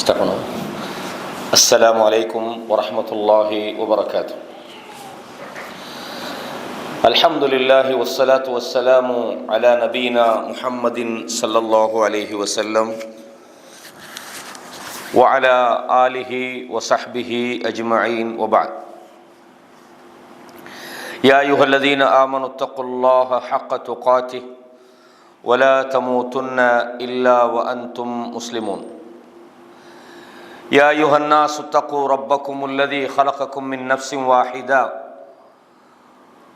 استغفر. السلام عليكم ورحمة الله وبركاته. الحمد لله والصلاة والسلام على نبينا محمد صلى الله عليه وسلم وعلى آله وصحبه أجمعين وبعد. يا أيها الذين آمنوا اتقوا الله حق تقاته ولا تموتن إلا وأنتم مسلمون. يا أيها الناس اتقوا ربكم الذي خلقكم من نفس واحدة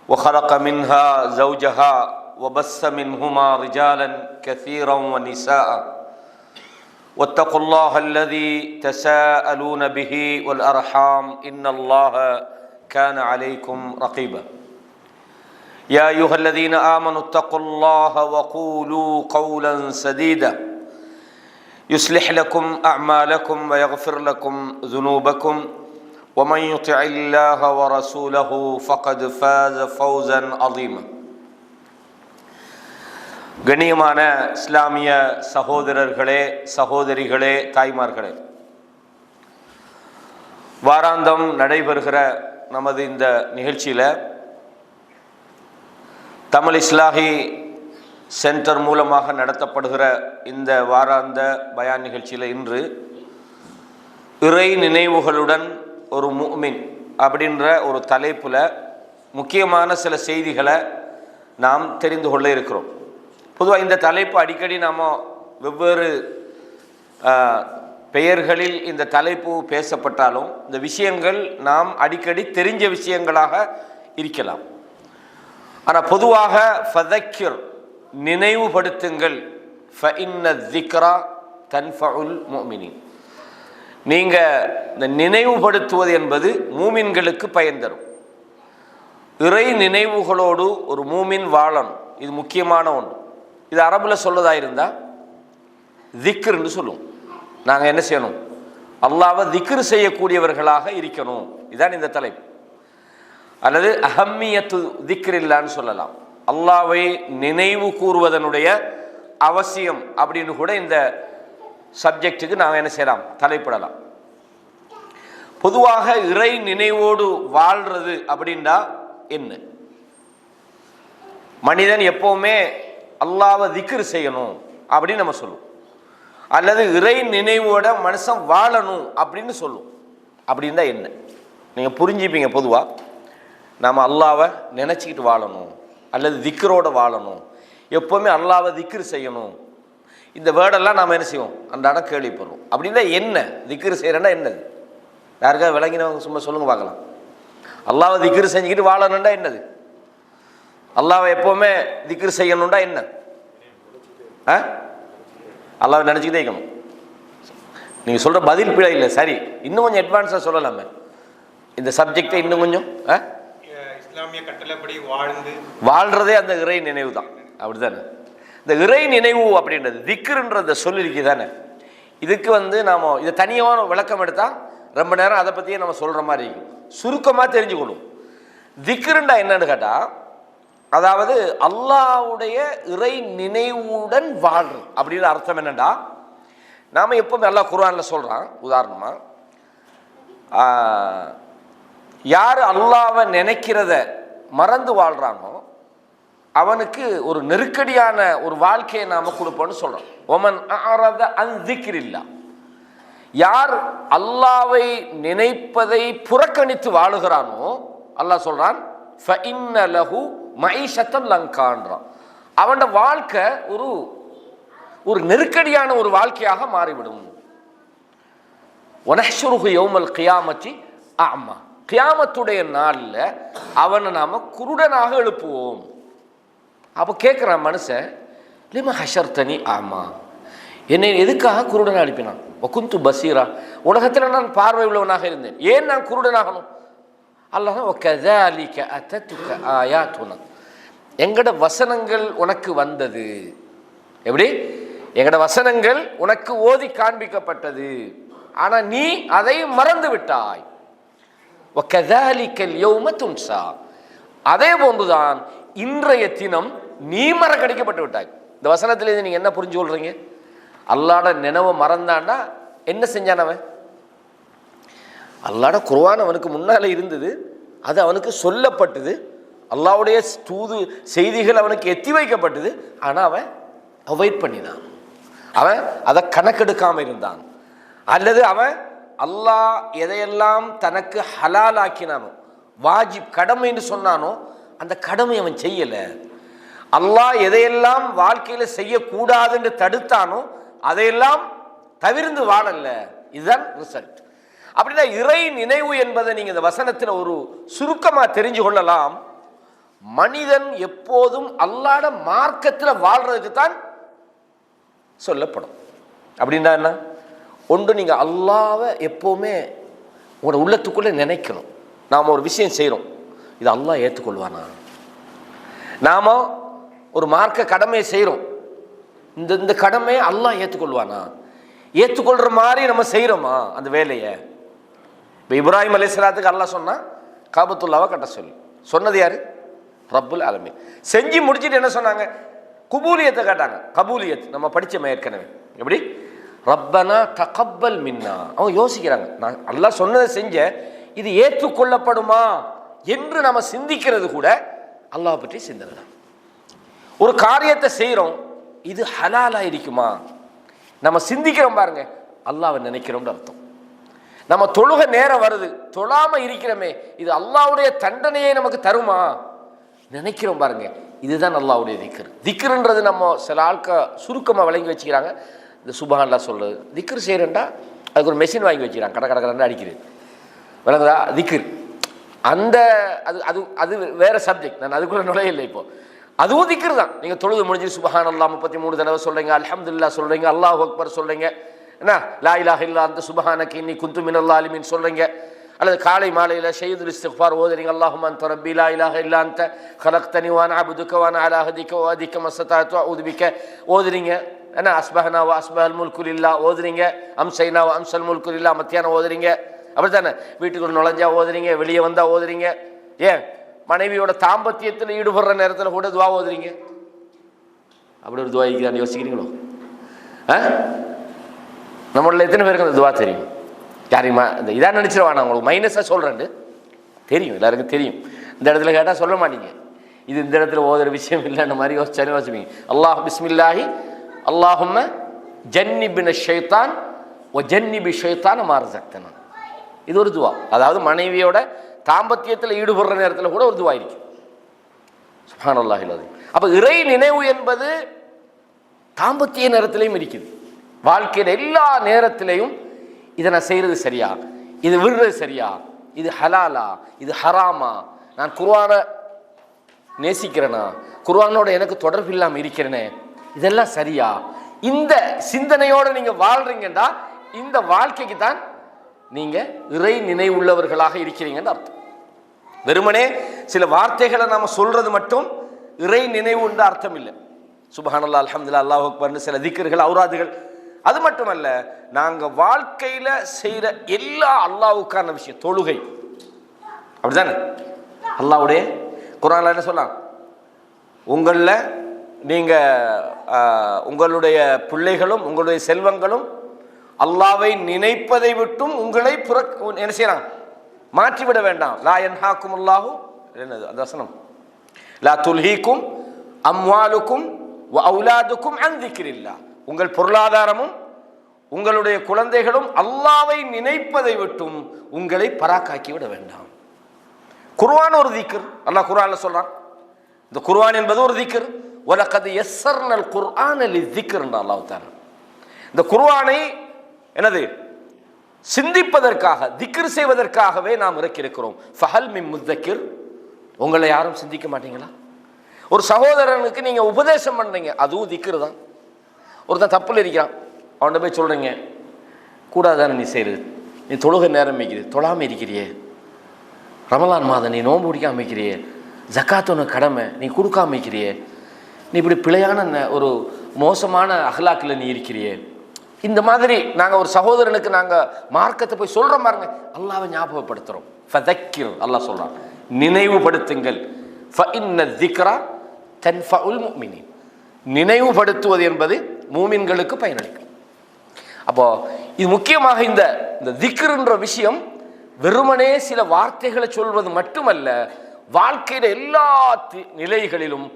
وخلق منها زوجها وبث منهما رجالا كثيرا ونساء واتقوا الله الذي تساءلون به والأرحام إن الله كان عليكم رقيبا. يا أيها الذين آمنوا اتقوا الله وقولوا قولا سديدا يصلح لكم أعمالكم ويغفر لكم ذنوبكم ومن يطع الله ورسوله فقد فاز فوزا عظيما. கண்ணியமான இஸ்லாமிய சகோதரர்களே, சகோதரிகளே, தாய்மார்களே, வாராந்தம் நடைபெறுகிற நமது இந்த நிகழ்ச்சியில் தமிழ் இஸ்லாஹி சென்டர் மூலமாக நடத்தப்படுகிற இந்த வாராந்த பயான் நிகழ்ச்சியில் இன்று இறை நினைவுகளுடன் ஒரு முஃமின் அப்படின்ற ஒரு தலைப்பில் முக்கியமான சில செய்திகளை நாம் தெரிந்து கொள்ள இருக்கிறோம். பொதுவாக இந்த தலைப்பு அடிக்கடி நாம் வெவ்வேறு பெயர்களில் இந்த தலைப்பு பேசப்பட்டாலும் இந்த விஷயங்கள் நாம் அடிக்கடி தெரிஞ்ச விஷயங்களாக இருக்கலாம். ஆனால் பொதுவாக ஃபதக்கிர், நினைவுபடுத்துங்கள், ஃபஇன்ன ذிக்ரா தன்ஃபஉல் முஃமினீன். நீங்கள் இந்த நினைவுபடுத்துவது என்பது மூமின்களுக்கு பயன் தரும். இறை நினைவுகளோடு ஒரு மூமின் வாழணும், இது முக்கியமான ஒன்று. இது அரபில் சொல்லதாக இருந்தால் திக்ருன்னு சொல்லுவோம். நாங்கள் என்ன செய்யணும்? அல்லாஹ்வை திக்ரு செய்யக்கூடியவர்களாக இருக்கணும். இதுதான் இந்த தலைப்பு. அல்லது அஹம்மியத்து திக்ரில்லான்னு சொல்லலாம். அல்லாஹ்வை நினைவு கூறுவதனுடைய அவசியம் அப்படின்னு கூட இந்த சப்ஜெக்டுக்கு நாங்கள் என்ன செய்யலாம்? தலைப்பிடலாம். பொதுவாக இறை நினைவோடு வாழ்றது அப்படின்னா என்ன? மனிதன் எப்பவுமே அல்லாஹ்வை திக்ரு செய்யணும் அப்படின்னு நம்ம சொல்லுவோம். அல்லது இறை நினைவோட மனுஷன் வாழணும் அப்படின்னு சொல்லுவோம். அப்படின்னா என்ன? நீங்கள் புரிஞ்சுப்பீங்க. பொதுவாக நாம் அல்லாஹ்வை நினச்சிக்கிட்டு வாழணும் அல்லது திக்ரோட வாழணும், எப்போவுமே அல்லாஹ்வை திக்ரு செய்யணும். இந்த வேர்டெல்லாம் நாம் என்ன செய்வோம்? அன்றாடம் கேள்விப்படுறோம். அப்படின்னா என்ன திக்ரு செய்கிறேன்னா என்னது? யாருக்காவது விளங்கினவங்க சும்மா சொல்லுங்க பார்க்கலாம். அல்லாஹ்வை திக்ரு செஞ்சுக்கிட்டு வாழணுண்டா என்னது? அல்லாஹ்வை எப்போவுமே திக்ரு செய்யணுண்டா என்ன? அல்லாஹ்வை நினச்சிக்கிட்டே இருக்கணும். நீங்கள் சொல்கிற பதில் பிழை இல்லை, சரி. இன்னும் கொஞ்சம் அட்வான்ஸாக சொல்லலாமே இந்த சப்ஜெக்டை. இன்னும் கொஞ்சம் இஸ்லாமிய கட்டளைப்படி வாழ்றதே அந்த இறை நினைவு தான். அப்படிதானே? இந்த இறை நினைவு அப்படின்றது திக்ருன்ற சொல்லிருக்கு தானே. இதுக்கு நாம் இதை தனியாக விளக்கம் எடுத்தால் ரொம்ப நேரம் அதை பற்றியே நம்ம சொல்கிற மாதிரி இருக்கும். சுருக்கமாக தெரிஞ்சுக்கணும். திக்ருண்டா என்னன்னு கேட்டால், அதாவது அல்லாஹ்வுடைய இறை நினைவுடன் வாழ்றது அப்படின்னு அர்த்தம். என்னண்டா, நாம் எப்பவுமே அல்லாஹ் குர்ஆனில் சொல்கிறான். உதாரணமாக, யார் அல்லாஹ்வை நினைக்கிறத மறந்து வாழ்கிறானோ அவனுக்கு ஒரு நெருக்கடியான ஒரு வாழ்க்கையை நாம் கொடுப்போம்னு சொல்கிறோம். ஒமன் அஅரத அன் ذிக்ரில்லாஹ், யார் அல்லாஹ்வை நினைப்பதை புறக்கணித்து வாழுகிறானோ அல்லாஹ் சொல்கிறான் ஃபஇன்ன லஹு மஈஷத்தன் லங்கான்றான். அவனோட வாழ்க்கை ஒரு நெருக்கடியான ஒரு வாழ்க்கையாக மாறிவிடும். வனஹ்ஷுருஹு யௌமல் கியாமத்தி அஅமா, கியாமத்துடைய நாளில் அவனை நாம் குருடனாக எழுப்புவோம். அப்போ கேட்குறான் மனுஷன், லிம ஹஷர்தனி ஆமா, என்னை எதுக்காக குருடனாக எழுப்பினான்? வகுந்து பசீரா, உலகத்தில் நான் பார்வை உள்ளவனாக இருந்தேன், ஏன் நான் குருடனாகணும்? அல்லாஹ் வகஸாலிக அத்ததுக ஆயாத்துனா, எங்கட வசனங்கள் உனக்கு வந்தது. எப்படி? எங்கட வசனங்கள் உனக்கு ஓதி காண்பிக்கப்பட்டது, ஆனால் நீ அதை மறந்து விட்டாய். வகஸாலிகல் யௌம துன்ஸா, அதே போன்றுதான் இன்றைய தினம் நீ மறக்கடிக்கப்பட்டு விட்டாய். இந்த வசனத்திலேருந்து நீங்கள் என்ன புரிஞ்சு கொள்றீங்க? அல்லாஹ்ட நினைவை மறந்தான்னா என்ன செஞ்சான் அவன்? அல்லாஹ்வுடைய குர்ஆன் அவனுக்கு முன்னால இருந்தது, அது அவனுக்கு சொல்லப்பட்டது, அல்லாஹ்வுடைய தூது செய்திகள் அவனுக்கு எத்தி வைக்கப்பட்டது. ஆனால் அவன் அவாய்ட் பண்ணினான், அவன் அதை கணக்கெடுக்காமல் இருந்தான். அல்லது அவன் அல்லாஹ் எதையெல்லாம் தனக்கு ஹலால் ஆக்கினானோ, வாஜிப் கடமைன்னு சொன்னானோ, அந்த கடமை அவன் செய்யலை. அல்லாஹ் எதையெல்லாம் வாழ்க்கையில் செய்யக்கூடாதுன்னு தடுத்தானோ அதையெல்லாம் தவிர்ந்து வாழல. இதுதான் ரிசல்ட். அப்படின்னா இறை நினைவு என்பதை நீங்க இந்த வசனத்தில் ஒரு சுருக்கமா தெரிஞ்சு கொள்ளலாம். மனிதன் எப்போதும் அல்லாஹ்வுடைய மார்க்கத்தில் வாழ்றதுக்கு தான் சொல்லப்படும். அப்படின்னா என்ன? ஒன்று, நீங்க அல்லாஹ்வை எப்பவுமே உங்களோட உள்ளத்துக்குள்ளே நினைக்கணும். நாம் ஒரு விஷயம் செய்கிறோம், இது அல்லாஹ் ஏற்றுக்கொள்வானா? நாம ஒரு மார்க்க கடமையை செய்கிறோம், இந்த கடமையை அல்லாஹ் ஏற்றுக்கொள்வானா? ஏற்றுக்கொள்கிற மாதிரி நம்ம செய்கிறோமா அந்த வேலையை? இப்போ இப்ராஹிம் அலைஹிஸ்ஸலாத்துக்கு அல்லாஹ் சொன்னா காபத்துல்லாவை கட்ட சொல்லி சொன்னது யாரு? ரப்புல் ஆலமீன். செஞ்சு முடிச்சுட்டு என்ன சொன்னாங்க? குபூலியத்தை கேட்டாங்க. கபூலியத் நம்ம படித்தோம் ஏற்கனவே. எப்படி? ரப்பனா தகப்பல் மின்னா. அவங்க யோசிக்கிறாங்க, நான் அல்லாஹ் சொன்னதை செஞ்ச, இது ஏற்றுக்கொள்ளப்படுமா என்று நம்ம சிந்திக்கிறது கூட அல்லாஹ் பற்றி சிந்தனை தான். ஒரு காரியத்தை செய்கிறோம், இது ஹலாலா இருக்குமா நம்ம சிந்திக்கிறோம் பாருங்க, அல்லாஹ்வை நினைக்கிறோம்னு அர்த்தம். நம்ம தொழுக நேரம் வருது, தொழாம இருக்கிறோமே, இது அல்லாஹ்வுடைய தண்டனையை நமக்கு தருமா நினைக்கிறோம் பாருங்க, இதுதான் அல்லாஹ்வுடைய திக்ர். திக்ருன்றது நம்ம சில ஆட்க சுருக்கமாக விளங்கி வச்சுக்கிறாங்க. இந்த சுபஹானல்லாஹ் சொல்றது திக்ர் செய்யறேன்டா, அதுக்கு ஒரு மெஷின் வாங்கி வச்சுக்கிறாங்க, கடை கடை கடை அடிக்கிறது, விளங்குதா? திக்ர் அந்த அது அது அது வேற சப்ஜெக்ட், நான் அதுக்குள்ள நுழையில்லை. இப்போ அதுவும் திக்ர் தான். நீங்கள் தொழுது முடிஞ்சு சுபஹானல்லாஹ் 33 தடவை சொல்கிறீங்க, அல்ஹம்துலில்லாஹ் சொல்கிறீங்க, அல்லாஹு அக்பர் சொல்கிறீங்க, என்ன லா இலாஹ இல்லா அன்த சுப்ஹானக இன்னி குன்து மினல் ஸாலிமீன் சொல்கிறீங்க. அல்லது காலை மாலையில் ஷஹீதுல் இஸ்திக்ஃபார் ஓதுறீங்க, அல்லாஹும்ம அன்த ரப்பி லா இலாஹ இல்லா அன்த கலக்தனி வ அனா அப்துக வ அனா அலா ஹதிக வ வஅதிக மஸ்ததஅது அஊது பிக ஓதுறீங்க. என்ன அஸ்பஹனா வ அஸ்பஹல் முல்கு லில்லாஹ் ஓதுறீங்க, அம்சைனா வ அம்சல் முல்கு லில்லாஹ் மத்தியானம் ஓதுறீங்க. அப்படி தானே? வீட்டுக்குள்ள நுழைஞ்சா ஓதுறீங்க, வெளியே வந்தால் ஓதுறீங்க. ஏன் மனைவியோட தாம்பத்தியத்தில் ஈடுபடுற நேரத்தில் கூட துவா ஓதுறீங்க. அப்படி ஒரு துவா இருக்குதான்னு யோசிக்கிறீங்களோ? நம்மள எத்தனை பேருக்கு அந்த துவா தெரியும்? யாரையுமா இந்த இதான் நினச்சிருவா, நான் உங்களுக்கு மைனஸாக சொல்கிறேன், தெரியும், எல்லாருக்கும் தெரியும். இந்த இடத்துல கேட்டால் சொல்ல மாட்டீங்க, இது இந்த இடத்துல ஓதுற விஷயம் இல்லைன்ற மாதிரி யோசிச்சாலே யோசிப்பீங்க. அல்லாஹ் பிஸ்மில்லாஹி அல்லாஹும்ம ஜன்னிபின ஷைத்தான் ஒ ஜன்னிபி ஷைத்தான் மா ரஸக்தனா. இது ஒரு துவா. அதாவது மனைவியோட தாம்பத்தியத்தில் ஈடுபடுற நேரத்தில் கூட ஒரு துவா இருக்கு. சுப்ஹானல்லாஹில் அஸீம். அப்போ இறை நினைவு என்பது தாம்பத்திய நேரத்திலையும் இருக்குது, வாழ்க்கையில் எல்லா நேரத்திலையும். இதை நான் செய்கிறது சரியா, இது விடுறது சரியா, இது ஹலாலா, இது ஹராமா, நான் குர்ஆனை நேசிக்கிறேனா, குர்ஆனோட எனக்கு தொடர்பு இல்லாமல் இருக்கிறேனே, இதெல்லாம் சரியா? இந்த சிந்தனையோடு நீங்கள் வாழ்றீங்கன்னா இந்த வாழ்க்கைக்கு தான் நீங்க இறை நினைவுள்ளவர்களாக இருக்கிறீங்கன்னு அர்த்தம். வெறுமனே சில வார்த்தைகளை நாம சொல்றது மட்டும் இறை நினைவு என்ற அர்த்தம் இல்லை. சுப்ஹானல்லாஹ் அல்ஹம்துலில்லாஹ் அல்லாஹு அக்பர்னு சில திக்ர்கள் ஔராதுகள், அது மட்டுமல்ல, நாங்க வாழ்க்கையில செய்யற எல்லா அல்லாஹ்வுக்கான விஷயம். தொழுகை அப்படிதானே? அல்லாஹ்வுடைய குர்ஆன்ல என்ன சொல்லலாம்? உங்கள நீங்க உங்களுடைய பிள்ளைகளும் உங்களுடைய செல்வங்களும் அல்லாஹ்வை நினைப்பதை விட்டும் உங்களை என்ன செய்யறாங்க? மாற்றிவிட வேண்டாம். லா யன்ஹாக்குமுல்லாஹு, என்னது அந்த வசனம்? லா துல்ஹீக்கும் அம்வாலுக்கும் வ அவுலாதுக்கும் அன் திக்ரில்லாஹ். உங்கள் பொருளாதாரமும் உங்களுடைய குழந்தைகளும் அல்லாஹ்வை நினைப்பதை விட்டும் உங்களை பராக்காக்கி விட வேண்டாம். குர்ஆன் ஒரு திக்ர். அல்லாஹ் குர்ஆன்ல சொல்றான், இந்த குர்ஆன் என்பது ஒரு திக்ர். வலகத் யஸ்ஸர்னல் குர்ஆன லிஸ்ஸிக்ர் என்ற அல்லாஹ் தஆலா இந்த குர்ஆனை என்னது சிந்திப்பதற்காக, திக்ர் செய்வதற்காகவே நாம் இறக்கியிருக்கிறோம். ஃபஹல் மின் முத்தக்கிர், உங்களை யாரும் சிந்திக்க மாட்டீங்களா? ஒரு சகோதரனுக்கு நீங்க உபதேசம் பண்றீங்க, அதுவும் திக்ர் தான். ஒருத்தன் தப்புல இருக்கிறான், அவன்கிட்ட போய் சொல்றீங்க, கூடாதானே நீ செய்யறது, நீ தொழுகை நேரம் வைக்கிறது, தொழாம இருக்கிறியே, ரமலான் மாதம் நீ நோன்பு பிடிக்காம வைக்கிறியே, ஜக்காத் உனக்கு கடமை நீ கொடுக்காம வைக்கிறியே, நீ இப்படி பிழையான ஒரு மோசமான அஹ்லாக்கில் நீ இருக்கிறியே. இந்த மாதிரி நாங்கள் ஒரு சகோதரனுக்கு நாங்கள் மார்க்கத்தை போய் சொல்கிறோம் பாருங்க, அல்லாஹ்வை ஞாபகப்படுத்துகிறோம். ஃபதக்கிர், அல்லாஹ் சொல்கிறான், நினைவுபடுத்துங்கள். ஃபஇன்ன ذிக்ரா தன்ஃபஉல் முஃமினீன், நினைவுபடுத்துவது என்பது மூமின்களுக்கு பயனளிக்கும். அப்போ இது முக்கியமாக இந்த திக்ருன்ற விஷயம் வெறுமனே சில வார்த்தைகளை சொல்வது மட்டுமல்ல, வாழ்க்கையில எல்லா நிலைகளிலும்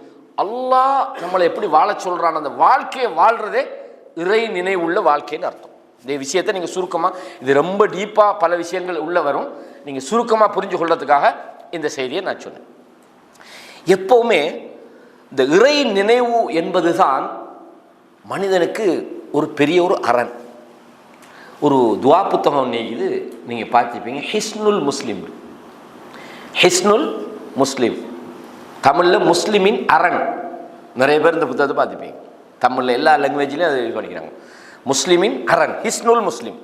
அல்லாஹ் நம்மளை எப்படி வாழ சொல்றான், அந்த வாழ்க்கையை வாழ்றதே இறை நினைவுள்ள வாழ்க்கைன்னு அர்த்தம். இந்த விஷயத்தை நீங்க சுருக்கமா, இது ரொம்ப டீப்பா பல விஷயங்கள் உள்ள வரும், நீங்க சுருக்கமா புரிஞ்சு கொள்றதுக்காக இந்த செய்தியை நான் சொன்னேன். எப்பவுமே இந்த இறை நினைவு என்பதுதான் மனிதனுக்கு ஒரு பெரிய ஒரு அரண். ஒரு துவா புத்தகம் இது நீங்க பார்த்துப்பீங்க, ஹிஸ்னுல் முஸ்லிம். ஹிஸ்னுல் முஸ்லிம் தமிழ்ல முஸ்லிமின் அரண். நிறைய பேர் இந்த புத்தகத்தை பார்த்துப்பீங்க, தமிழ்ல எல்லா லாங்குவேஜ்லையும் அது படிக்கிறாங்க. முஸ்லிமின் அரண், ஹிஸ்னுல் முஸ்லிம்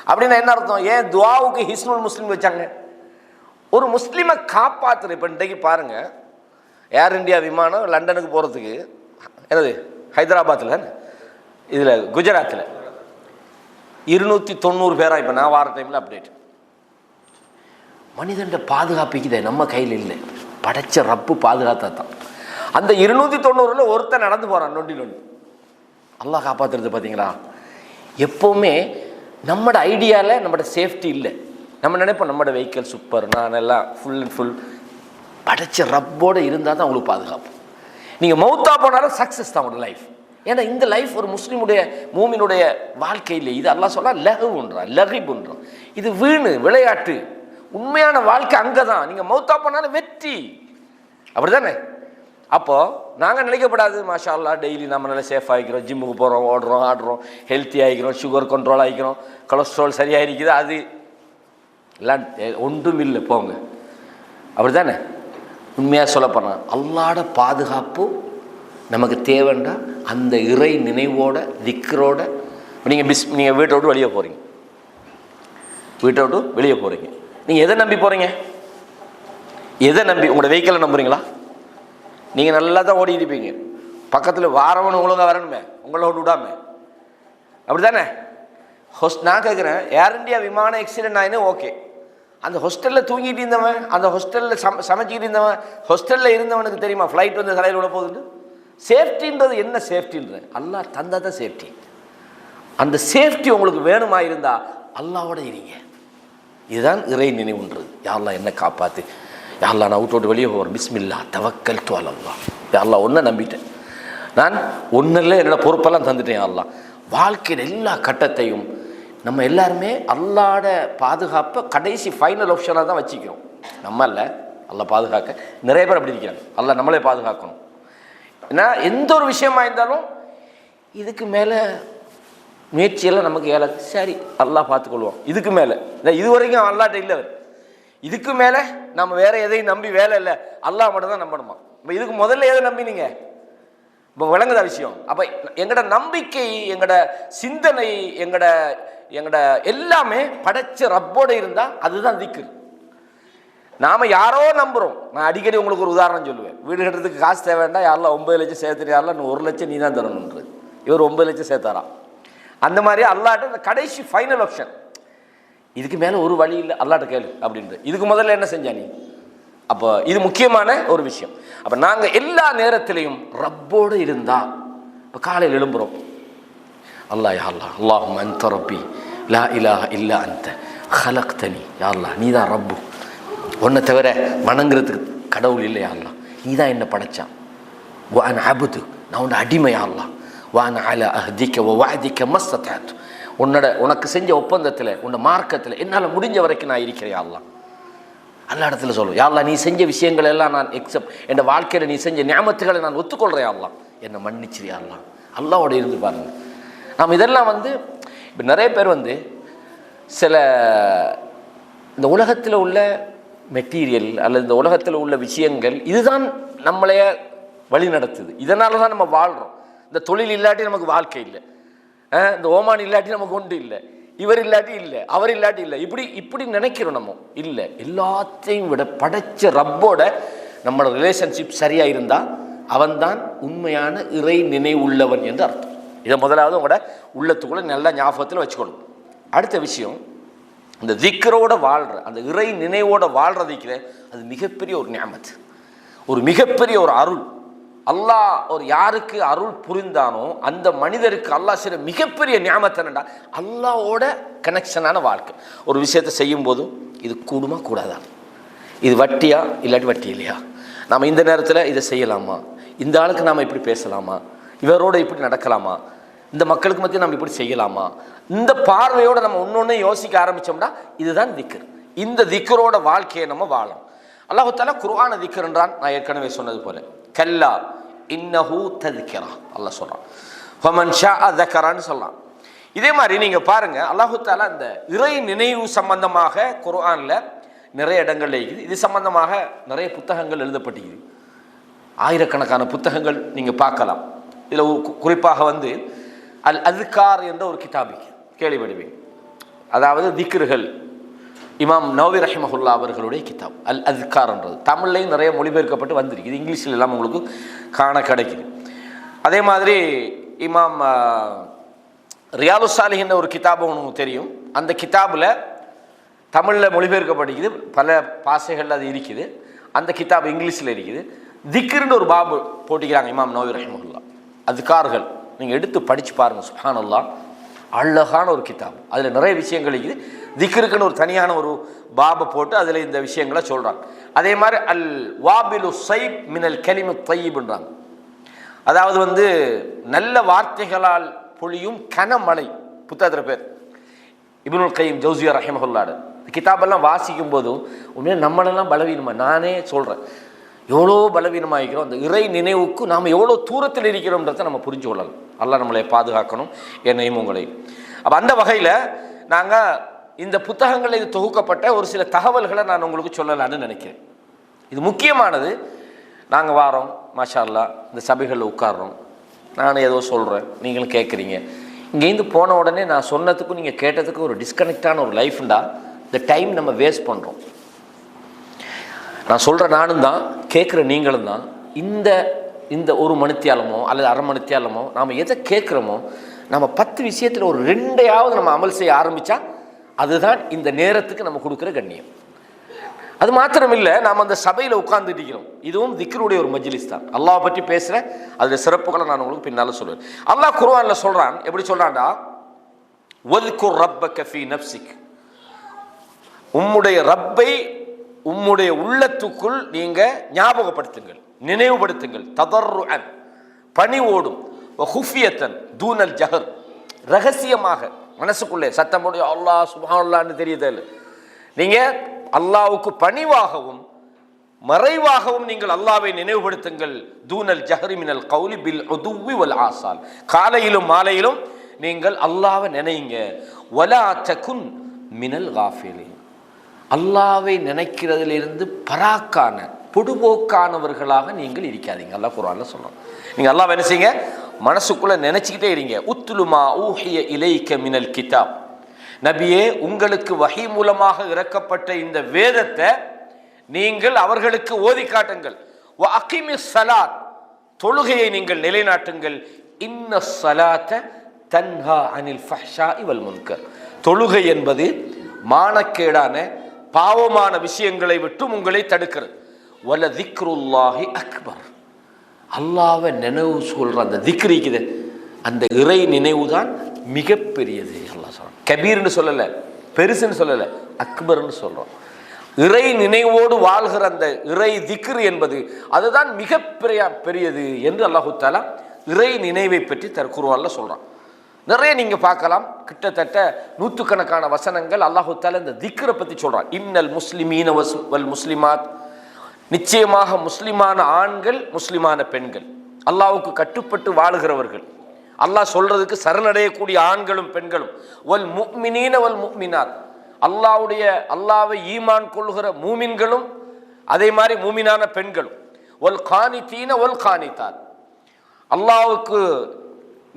அப்படின்னா என்ன அர்த்தம்? ஏன் துவாவுக்கு ஹிஸ்னுல் முஸ்லிம் வச்சாங்க? ஒரு முஸ்லிமை காப்பாற்றுற. இப்போ இன்றைக்கு பாருங்க, ஏர் இந்தியா விமானம் லண்டனுக்கு போகிறதுக்கு என்னது ஹைதராபாத்தில், இதில் குஜராத்தில் 290 பேரா. இப்போ நான் வார டைமில் அப்டேட். மனிதன் பாதுகாப்புக்குதே நம்ம கையில் இல்லை, படைச்ச ரப்பு பாதுகாத்தா தான். அந்த 290ல் ஒருத்தன் நடந்து போகிறான், நொண்டி நொண்டி. அல்லாஹ் காப்பாற்றுறது பார்த்தீங்களா? எப்போவுமே நம்மளோட ஐடியாவில் நம்மளோட சேஃப்டி இல்லை. நம்ம நினைப்போம் நம்மளோட வெஹிக்கிள் சூப்பர், நான் எல்லாம் ஃபுல் அண்ட் ஃபுல். படைச்ச ரப்போடு இருந்தால் தான் உங்களுக்கு பாதுகாப்பு. நீங்கள் மௌத்தா போனாலும் சக்ஸஸ் தான் உங்களோட லைஃப். ஏன்னா இந்த லைஃப் ஒரு முஸ்லீமுடைய மூமினுடைய வாழ்க்கையில் இது அல்லாஹ் சொல்ல லகுன்றான், லகிபுன்றான். இது வீணு விளையாட்டு. உண்மையான வாழ்க்கை அங்கே தான். நீங்கள் மௌத்தா போனாலும் வெற்றி, அப்படி தானே? அப்போது நாங்கள் நினைக்கப்படாது, மாஷா அல்லா டெய்லி நம்ம நல்லா சேஃப் ஆகிக்கிறோம், ஜிம்முக்கு போகிறோம், ஓடுறோம், ஆடுறோம், ஹெல்த்தி ஆகிக்கிறோம், சுகர் கண்ட்ரோல் ஆகிக்கிறோம், கொலஸ்ட்ரால் சரியாக இருக்குது, அது எல்லாம் ஒன்றும் இல்லை போங்க, அப்படி தானே? உண்மையாக சொல்ல போனால் அல்லாட பாதுகாப்பு நமக்கு தேவைண்டா அந்த இறை நினைவோட திக்ரோட. நீங்கள் வீட்டை விட்டு வெளியே போகிறீங்க, வீட்டை விட்டு வெளியே போகிறீங்க, நீங்கள் எதை நம்பி போகிறீங்க? எதை நம்பி? உங்களோட வெஹிக்கிளை நம்புறீங்களா? நீங்கள் நல்லா தான் ஓடி இருப்பீங்க, பக்கத்தில் வாரவன் ஒழுங்காக வரணுமே, உங்களை விட்டு விடாம, அப்படி தானே? நான் கேட்குறேன், ஏர் இந்தியா விமானம் ஆக்சிடென்ட் ஆயினே ஓகே, அந்த ஹாஸ்டலில் தூங்கிட்டு இருந்தவன், அந்த ஹாஸ்டலில் சமைச்சிக்கிட்டு இருந்தவன், ஹாஸ்டலில் இருந்தவனுக்கு தெரியுமா ஃப்ளைட் வந்து தலையில் விட போகுதுன்னு? சேஃப்டின்றது என்ன? சேஃப்டின்றது அல்லாஹ் தந்தா தான் சேஃப்டி. அந்த சேஃப்டி உங்களுக்கு வேணுமா இருந்தால் அல்லாவோட இருங்க. இதுதான் இறை நினைவுன்றது. யாரெல்லாம் என்ன காப்பாற்று, யாரெல்லாம் நான் விட்டு வெளியே போகிறேன், பிஸ்மில்லா தவக்கல் து அலல்லாஹ், யாரெல்லாம் ஒன்றை நம்பிட்டேன், நான் ஒன்றில் என்னோட பொறுப்பெல்லாம் தந்துட்டேன். யாரெல்லாம் வாழ்க்கையில் எல்லா கட்டத்தையும் நம்ம எல்லாருமே அல்லாட பாதுகாப்பை கடைசி ஃபைனல் ஆப்ஷனாக தான் வச்சுக்கிறோம். நம்ம இல்லை, அல்லா பாதுகாக்க. நிறைய பேர் அப்படி இருக்கிறாங்க, அல்லா நம்மளே பாதுகாக்கணும். ஏன்னா எந்த ஒரு விஷயமா இருந்தாலும் இதுக்கு மேலே முயற்சியெல்லாம் நமக்கு ஏழை, சரி அல்லா பார்த்துக்கொள்வோம். இதுக்கு மேலே இது வரைக்கும் அல்லாட்ட இல்லை, இதுக்கு மேலே நம்ம வேற எதையும் நம்பி வேலை இல்லை, அல்லாஹ் மட்டும் தான் நம்பணுமா? இப்போ இதுக்கு முதல்ல எதை நம்பினீங்க? இப்போ விளங்குதா விஷயம்? அப்போ எங்களோட நம்பிக்கை, எங்களோட சிந்தனை, எங்களோட எல்லாமே படைச்ச ரப்போடு இருந்தால் அதுதான் திக்ரு. நாம் யாரோ நம்புகிறோம். நான் அடிக்கடி உங்களுக்கு ஒரு உதாரணம் சொல்லுவேன். வீடு கட்டுறதுக்கு காசு தேவை வேண்டாம், யாரெல்லாம் 9 லட்சம் சேர்த்துட்டு, யாரெல்லாம் 1 லட்சம் நீ தான் தரணுன்றது. இவர் 9 லட்சம் சேர்த்தாராம். அந்த மாதிரி அல்லாட்ட இந்த கடைசி ஃபைனல் ஆப்ஷன், இதுக்கு மேலே ஒரு வழி இல்லை, அல்லாட்ட கேளு அப்படின்றது. இதுக்கு முதல்ல என்ன செஞ்சா நீ? அப்போ இது முக்கியமான ஒரு விஷயம். அப்போ நாங்கள் எல்லா நேரத்திலையும் ரப்போடு இருந்தால், இப்போ காலையில் எழும்புகிறோம், அல்லாஹ் யா அல்லாஹ் அல்லாஹும்ம அன்த ரப்பி லா இலாஹ இல்லா அன்த ஹலக்தனி, யா அல்லாஹ் நீ தான் ரப்பு, உன்னை தவிர வணங்குறதுக்கு கடவுள் இல்லை, யா அல்லாஹ் நீ தான் என்னை படைச்சான். வ அன அபுது, நான் உன்னோட அடிமை, யா அல்லாஹ் வ அன அலா அஹ்திக வ வஅதிக மஸ்ததஅது, உனக்கு செஞ்ச ஒப்பந்தத்தில், உன்னை மார்க்கத்தில் என்னால் முடிஞ்ச வரைக்கும் நான் இருக்கிறேன். யா அல்லாஹ் எல்லா இடத்துல சொல்லுவோம், யா அல்லாஹ் நீ செஞ்ச விஷயங்கள் எல்லாம் நான் என் வாழ்க்கையில் நீ செஞ்ச நியாமத்துகளை நான் ஒத்துக்கொள்கிறேன், யா அல்லாஹ் என்னை மன்னிச்சிரு, யா அல்லாஹ். அல்லாஹ்வோட இருந்து பாருங்கள். நாம் இதெல்லாம் இப்போ நிறைய பேர் சில இந்த உலகத்தில் உள்ள மெட்டீரியல் அல்லது இந்த உலகத்தில் உள்ள விஷயங்கள் இதுதான் நம்மளைய வழி நடத்துது. இதனால தான் நம்ம வாழ்கிறோம். இந்த தொழில் இல்லாட்டி நமக்கு வாழ்க்கை இல்லை, இந்த ஓமான் இல்லாட்டி நமக்கு ஒன்று இல்லை, இவர் இல்லாட்டி இல்லை, அவர் இல்லாட்டி இல்லை, இப்படி நினைக்கிறோம் நம்ம. இல்லை, எல்லாத்தையும் விட படைச்ச ரப்போட நம்மளோட ரிலேஷன்ஷிப் சரியாக இருந்தால் அவன்தான் உண்மையான இறை நினைவுள்ளவன் என்று அர்த்தம். இதை முதலாவது உங்களோட உள்ளத்துக்குள்ளே நல்லா ஞாபகத்தில் வச்சுக்கணும். அடுத்த விஷயம், இந்த திக்ரோட வாழ்கிற, அந்த இறை நினைவோட வாழ்கிறதுக்கு அது மிகப்பெரிய ஒரு நியாமத், ஒரு மிகப்பெரிய ஒரு அருள். அல்லாஹ் ஒரு யாருக்கு அருள் புரிந்தானோ அந்த மனிதருக்கு அல்லாஹ் செய்கிற மிகப்பெரிய நியாமத் என்னடா, அல்லாஹ்வோட கனெக்ஷனான வாழ்க்கை. ஒரு விஷயத்தை செய்யும் போதும் இது கூடுமா கூடாதா, இது வட்டியா இல்லாட்டி வட்டி இல்லையா, நாம் இந்த நேரத்தில் இதை செய்யலாமா, இந்த ஆளுக்கு நாம் இப்படி பேசலாமா, இவரோட இப்படி நடக்கலாமா, இந்த மக்களுக்கு மத்திய நம்ம இப்படி செய்யலாமா, இந்த பார்வையோடு நம்ம ஒன்னொன்னு யோசிக்க ஆரம்பித்தோம்னா இதுதான் திக்ர். இந்த திக்ரோட வாழ்க்கையை நம்ம வாழலாம். அல்லாஹ் தஆலா குர்ஆன திக்ர் என்றான். நான் ஏற்கனவே சொன்னது போல கல்லா இன்னஹு தذ்கிரா அல்லாஹ் சொல்றான், ஃபமன் ஷாஅ ذكرன்னு சொல்றான். இதே மாதிரி நீங்க பாருங்க, அல்லாஹ் தஆலா இந்த இறை நினைவு சம்பந்தமாக குர்ஆன்ல நிறைய இடங்கள்ல இருக்குது. இது சம்பந்தமாக நிறைய புத்தகங்கள் எழுதப்பட்டிருக்குது. ஆயிரக்கணக்கான புத்தகங்கள் நீங்க பார்க்கலாம். இதில் குறிப்பாக வந்து அல் அஸ்கார் என்ற ஒரு கிதாபி கேள்விப்படுவீங்க. அதாவது திக்ருகள், இமாம் நவவி ரஹிமஹுல்லா அவர்களுடைய கிதாப் அல் அஸ்கார்ன்றது. தமிழ்லையும் நிறைய மொழிபெயர்க்கப்பட்டு வந்திருக்குது, இங்கிலீஷில் எல்லாம் உங்களுக்கு காண கிடைக்குது. அதே மாதிரி இமாம் ரியாலு சாலிஹின் ஒரு கிதாபு உங்களுக்கு தெரியும். அந்த கிதாபில் தமிழில் மொழிபெயர்க்கப்பட்டிருக்குது, பல பாஷைகளில் அது இருக்குது. அந்த கிதாப் இங்கிலீஷில் இருக்குது. திக்ருன்னு ஒரு பாபு போட்டிக்கிறாங்க இமாம் நவவி ரஹிமஹுல்லா. அஸ்கார்கள் நீங்கள் எடுத்து படித்து பாருங்கள், சுப்ஹானல்லாஹ், அழகான ஒரு கிதாப். அதில் நிறைய விஷயங்கள் இருக்குது. திக்ருக்குன்னு ஒரு தனியான ஒரு பாபை போட்டு அதில் இந்த விஷயங்களை சொல்கிறாங்க. அதே மாதிரி அல் வாபிலு சைப் மினல் கலிமு தையிப்ன்றாங்க. அதாவது வந்து நல்ல வார்த்தைகளால் பொழியும் கனமழை புத்தகத்தில் பேர். இப்னுல் கையிம் ஜௌசியா ரஹிமஹுல்லாஹ் கிதாபெல்லாம் வாசிக்கும் போதும் உண்மையாக நம்மளெல்லாம் பலவீனமா, நானே சொல்கிறேன், எவ்வளோ பலவீனமாகிக்கிறோம். அந்த இறை நினைவுக்கு நாம் எவ்வளோ தூரத்தில் இருக்கிறோம்ன்றதை நம்ம புரிஞ்சு கொள்ளலாம். அல்லாஹ் நம்மளை பாதுகாக்கணும், என்னையும் உங்களையும். அப்போ அந்த வகையில் நாங்கள் இந்த புத்தகங்களில் இது தொகுக்கப்பட்ட ஒரு சில தகவல்களை நான் உங்களுக்கு சொல்லலான்னு நினைக்கிறேன். இது முக்கியமானது. நாங்கள் வாரோம், மாஷா அல்லாஹ், இந்த சபைகளில் உட்கார்றோம், நான் ஏதோ சொல்கிறேன், நீங்களும் கேட்குறீங்க. இங்கேருந்து போன உடனே நான் சொன்னதுக்கும் நீங்கள் கேட்டதுக்கும் ஒரு டிஸ்கனெக்டான ஒரு லைஃப்ண்டா இந்த டைம் நம்ம வேஸ்ட் பண்ணுறோம். நான் சொல்கிற நானும் தான், கேட்குற நீங்களும் தான். இந்த இந்த ஒரு மணித்தியாலமோ அல்லது அரை மணித்தியாலமோ நாம் எதை கேட்குறோமோ, நம்ம 10 விஷயத்தில் ஒரு 2ஐயாவது நம்ம அமல் செய்ய ஆரம்பித்தா அதுதான் இந்த நேரத்துக்கு நம்ம கொடுக்குற கண்ணியம். அது மாத்திரம் இல்லை, நாம் அந்த சபையில் உட்கார்ந்துட்டு இருக்கிறோம். இதுவும் திக்ருடைய ஒரு மஜ்லிஸ் தான். அல்லாஹ் பற்றி பேசுகிற அதில் சிறப்புகளை நான் உங்களுக்கு பின்னால் சொல்லுவேன். அல்லாஹ் குர்ஆனில் சொல்கிறான், எப்படி சொல்கிறான்டா, வத்குர் ரப்பக ஃபீ நஃப்ஸிக், உம்முடைய ரப்பை உம்முடைய உள்ளத்துக்குள் நீங்க ஞாபகப்படுத்துங்கள், நினைவுபடுத்துங்கள். ததர்ருஅன், பணிவோடும், வஹுஃபியத்தன் தூனல் ஜஹர், ரகசியமாக மனசுக்குள்ளே சத்தம் போடு அல்லாஹ் சுப்ஹானல்லாஹ்னு தெரியுதே, நீங்க அல்லாஹ்வுக்கு பணிவாகவும் மறைவாகவும் நீங்கள் அல்லாஹ்வை நினைவுபடுத்துங்கள். தூனல் ஜஹரி மினல் கௌலி பில் உதுவி வல் ஆசால், காலையிலும் மாலையிலும் நீங்கள் அல்லாஹ்வை நினைங்க. வலா தகுன் மினல் காஃபிலின், அல்லாஹ்வை நினைக்கிறதிலிருந்து பராக்கான பொடுபோக்கானவர்களாக நீங்கள் இருக்காதீங்க. அல்லாஹ் குர்ஆன்ல சொல்றான். நீங்க அல்லாஹ்வை என்ன செய்யுங்க, மனசுக்குள்ள நினைச்சுக்கிட்டே இருங்க. உத்லுமா ஊஹிய இலைக்க மினல் கிதாப், நபியே உங்களுக்கு வஹி மூலமாக இறக்கப்பட்ட இந்த வேதத்தை நீங்கள் அவர்களுக்கு ஓதி காட்டுங்கள். வ அகிமிஸ் ஸலாத், தொழுகையை நீங்கள் நிலைநாட்டுங்கள். இன்னஸ் ஸலாத்த தன்ஹா அனில் ஃபஹ்ஷாஇ வல் முன்கர், தொழுகை என்பது மானக்கேடான பாவமான விஷயங்களை விட்டு உங்களை தடுக்கிறது. வல திக்ருல்லாஹி அக்பர், அல்லாஹ்வை நினைவு சொல்ற அந்த திக்ர் இருக்குது, அந்த இறை நினைவு தான் மிகப்பெரியது. அல்லாஹ் சொல்றான், கபீர்னு சொல்லல, பெருசுன்னு சொல்லல, அக்பர்னு சொல்றோம். இறை நினைவோடு வாழ்கிற அந்த இறை திக்ர் என்பது அதுதான் பெரியது என்று அல்லாஹு தஆலா இறை நினைவை பற்றி குர்ஆன்ல சொல்றான். நிறைய நீங்க பார்க்கலாம், கிட்டத்தட்ட நூற்றுக்கணக்கான வசனங்கள் அல்லாஹு தஆலா இந்த திக்ரை பற்றி சொல்றான். இன்னல் முஸ்லிமீன வல் முஸ்லிமாத், நிச்சயமாக முஸ்லிமான ஆண்கள் முஸ்லிமான பெண்கள், அல்லாஹ்வுக்கு கட்டுப்பட்டு வாழுகிறவர்கள், அல்லாஹ் சொல்றதுக்கு சரணடையக்கூடிய ஆண்களும் பெண்களும். வல் முஃமினீன வல் முஃமினாத், அல்லாஹ்வை ஈமான் கொள்கிற மூமின்களும் அதே மாதிரி மூமினான பெண்களும். வல் கானிதீன வல் கானிதாத், அல்லாஹ்வுக்கு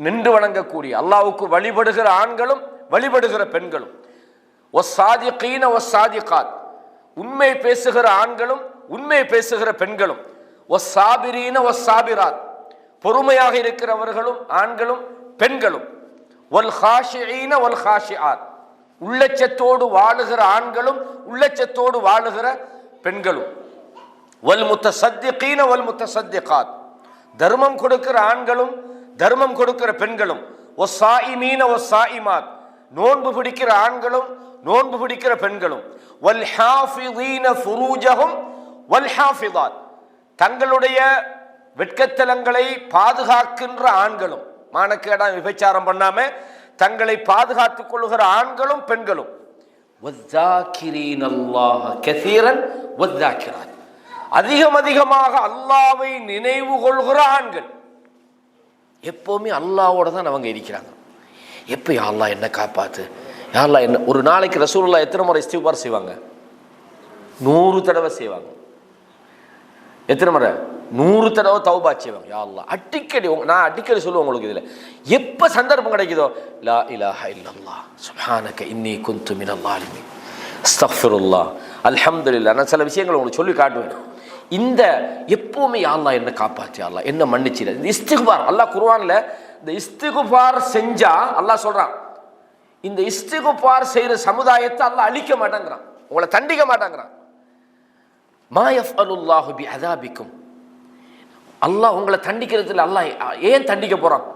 நின்று வணங்கக்கூடிய, அல்லாஹ்வுக்கு வழிபடுகிற ஆண்களும் வழிபடுகிற பெண்களும். வஸ்ஸாதிகீன வஸ்ஸாதிகாத், உண்மை பேசுகிற ஆண்களும் உண்மை பேசுகிற பெண்களும். வஸ்ஸாபிரீன வஸ்ஸாபிராத், பொறுமையாக இருக்கிறவர்களும் ஆண்களும் பெண்களும். வல் ஹாஷிஈன வல் ஹாஷிஆத், உள்ளச்சத்தோடு வாழுகிற ஆண்களும் உள்ளச்சத்தோடு வாழுகிற பெண்களும். வல் முத்தசத்திகீன வல் முத்தசத்திகாத், தர்மம் கொடுக்கிற ஆண்களும் தர்மம் கொடுக்கிற பெண்களும், ஒஸ்ஸாயிமீன ஒஸ்ஸாயிமாத், நோன்பு பிடிக்கிற ஆண்களும் நோன்பு பிடிக்கிற பெண்களும், வல்ஹாஃபிதீன ஃபுரூஜஹும் வல்ஹாஃபிதாத், தங்களுடைய வெட்கத்தலங்களை பாதுகாக்கின்ற ஆண்களும், மானக்கேடா விபச்சாரம் பண்ணாம தங்களை பாதுகாத்துக் கொள்கிற ஆண்களும் பெண்களும், வஸ்ஸாகிரீனல்லாஹ கஸீரன் வஸ்ஸாகிராத், அதிகம் அதிகமாக அல்லாஹ்வை நினைவு கொள்கிற ஆண்கள். எப்பவுமே அல்லாஹ்வோட தான் அவங்க இருக்கிறாங்க. எப்ப யா அல்லாஹ் என்ன காப்பாத்து, யா அல்லாஹ் என்ன. ஒரு நாளைக்கு ரசூலுல்லாஹ் எத்தனை முறை இஸ்திக்பார் செய்வாங்க? 100 தடவை செய்வாங்க. எத்தனை முறை? 100 தடவை தௌபா செய்வாங்க. யா அல்லாஹ் அடிக்கடி, நான் அடிக்கடி சொல்லுவேன் உங்களுக்கு, இதில் எப்போ சந்தர்ப்பம் கிடைக்குதோ லா இலாஹா இல்லல்லாஹ் சுப்ஹானக இன்னி குன்து மினல் ஸாலிமீன் அஸ்தக்ஃபிருல்லாஹ் அல்ஹம்துலில்லாஹ். நான் சில விஷயங்களை உங்களுக்கு சொல்லி காட்டுவேன். இந்த எப்பவுமே யா அல்லாஹ் என்ன காப்பாற்றி, யா அல்லாஹ் என்ன மன்னிச்சிட. இந்த இஸ்திக்பார் அல்லாஹ் குர்ஆன்ல இந்த இஸ்திக்பார் செஞ்சா அல்லாஹ் சொல்றான், இந்த இஸ்திக்பார் செய்யற சமுதாயத்தை அல்லாஹ் அழிக்க மாட்டாங்கிறான், உங்களை தண்டிக்க மாட்டாங்கிறான். மா யஃஅலுல்லாஹு பிஅஸாபிக்கும், அல்லாஹ் உங்களை தண்டிக்கிறதுல அல்லாஹ் ஏன் தண்டிக்க போறான்?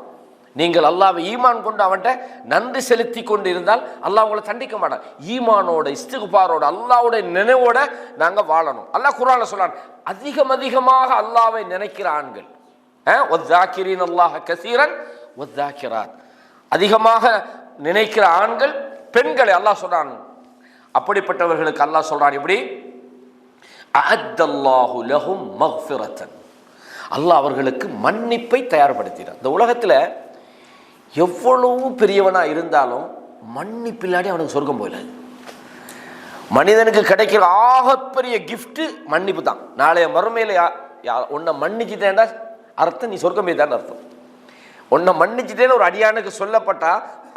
நீங்கள் அல்லாஹ்வை ஈமான் கொண்டு அவன்கிட்ட நன்றி செலுத்தி கொண்டு இருந்தால் அல்லாஹ் உங்களை தண்டிக்க மாட்டான். ஈமானோட இஸ்திக்பாரோட அல்லாஹ்வோட நினைவோட நாங்க வாழணும். அல்லாஹ் குர்ஆன்ல சொல்றான், அதிகம் அதிகமாக அல்லாஹ்வை நினைக்கிற ஆண்கள், வஸ்ஸாகிரீன அல்லாஹ கஸீரன் வஸ்ஸாகிராத், அதிகமாக நினைக்கிற ஆண்கள் பெண்களை அல்லாஹ் சொல்றான். அப்படிப்பட்டவர்களுக்கு அல்லாஹ் சொல்றான் இப்படி, அஅத்தல்லாஹு லஹும் மக்ஃபிரத்தன், அல்லாஹ் அவர்களுக்கு மன்னிப்பை தயார்படுத்தினார். இந்த உலகத்தில் எவ்வளவு பெரியவனா இருந்தாலும் மன்னிப்பில்லாடி அவனுக்கு சொர்க்கம் போயிடாது. மனிதனுக்கு கிடைக்கிற ஆகப்பெரிய கிஃப்ட் மன்னிப்பு தான். நாளைய மறுமையில உன்னை மன்னிச்சுட்டேன்டா அர்த்தம் நீ சொர்க்கம் போய்தான் அர்த்தம். உன்னை மன்னிச்சுட்டேன்னு ஒரு அடியானுக்கு சொல்லப்பட்டா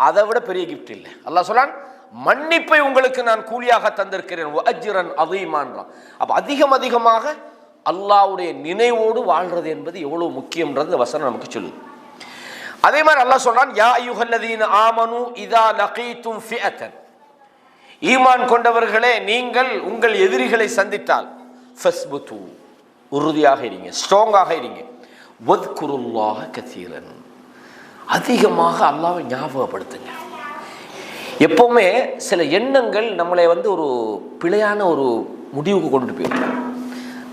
அதை விட பெரிய கிஃப்ட் இல்லை. அல்லாஹ் சொல்லான், மன்னிப்பை உங்களுக்கு நான் கூலியாக தந்திருக்கிறேன், அஜ்ரன் அதீமான்றான். அப்ப அதிகம் அதிகமாக அல்லாஹ்வுடைய நினைவோடு வாழ்றது என்பது எவ்வளவு முக்கியம்ன்றது இந்த வசனம் நமக்கு சொல்லுது. அதே மாதிரி அல்லாஹ் சொல்றான், யா அய்யுஹல்லதீன ஆமனு இதா லகீதும் ஃபிஅத்தன், ஈமான் கொண்டவர்களே நீங்கள் உங்கள் எதிரிகளை சந்தித்தால் ஃபஸ்புது, உறுதியாக இருங்க, ஸ்ட்ராங்காக இருங்க, வத்குருல்லாஹ கஸீரன், அதிகமாக அல்லாஹ்வை ஞாபகப்படுத்துங்க. எப்பவுமே சில எண்ணங்கள் நம்மளை ஒரு பிழையான ஒரு முடிவுக்கு கொண்டுட்டு போயிடும்.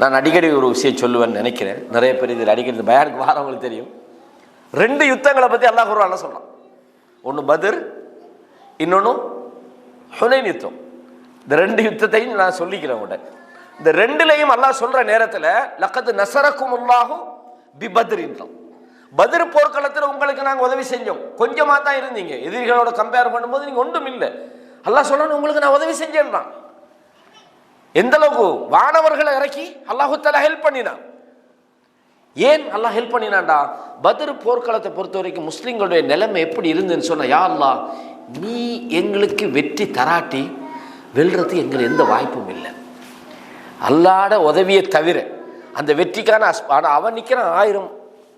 நான் அடிக்கடி ஒரு விஷயம் சொல்லுவேன்னு நினைக்கிறேன், நிறைய பேர் இதில் அடிக்கடி பயானுக்கு வாரவங்களுக்கு தெரியும். 2 யுத்தங்களை பற்றி அல்லாஹ் குர்ஆன்ல சொல்றான். ஒன்று பத்ர், இன்னொன்று ஹுனைன் யுத்தம். இந்த 2 யுத்தத்தையும் நான் சொல்லிக்கிறேன் உங்கள்கிட்ட. இந்த 2லையும் அல்லாஹ் சொல்ற நேரத்தில் லக்கத் நஸரக்குமுல்லாஹு பி பத்ரின்றான். பத்ர் போர்க்களத்தில் உங்களுக்கு நாங்கள் உதவி செஞ்சோம், கொஞ்சமாக தான் இருந்தீங்க, எதிரிகளோட கம்பேர் பண்ணும்போது நீங்கள் ஒன்றும் இல்லை. அல்லாஹ் சொல்லணும் உங்களுக்கு நான் உதவி செஞ்சேன்றான். எந்த அளவுக்கு வானவர்களை இறக்கி அல்லாஹு தஆலா ஹெல்ப் பண்ணினான். ஏன் அல்லாஹ் ஹெல்ப் பண்ணினான்டா? பத்ர் போர்க்களத்தை பொறுத்த வரைக்கும் முஸ்லிம்களுடைய நிலைமை எப்படி இருந்துன்னு சொன்னா, யா அல்லாஹ் நீ எங்களுக்கு வெற்றி தராட்டி வெல்றது எங்களுக்கு எந்த வாய்ப்பும் இல்லை, அல்லாஹ்ட உதவியை தவிர அந்த வெற்றிக்கான ஆனால் அவன் நிற்கிறான் 1000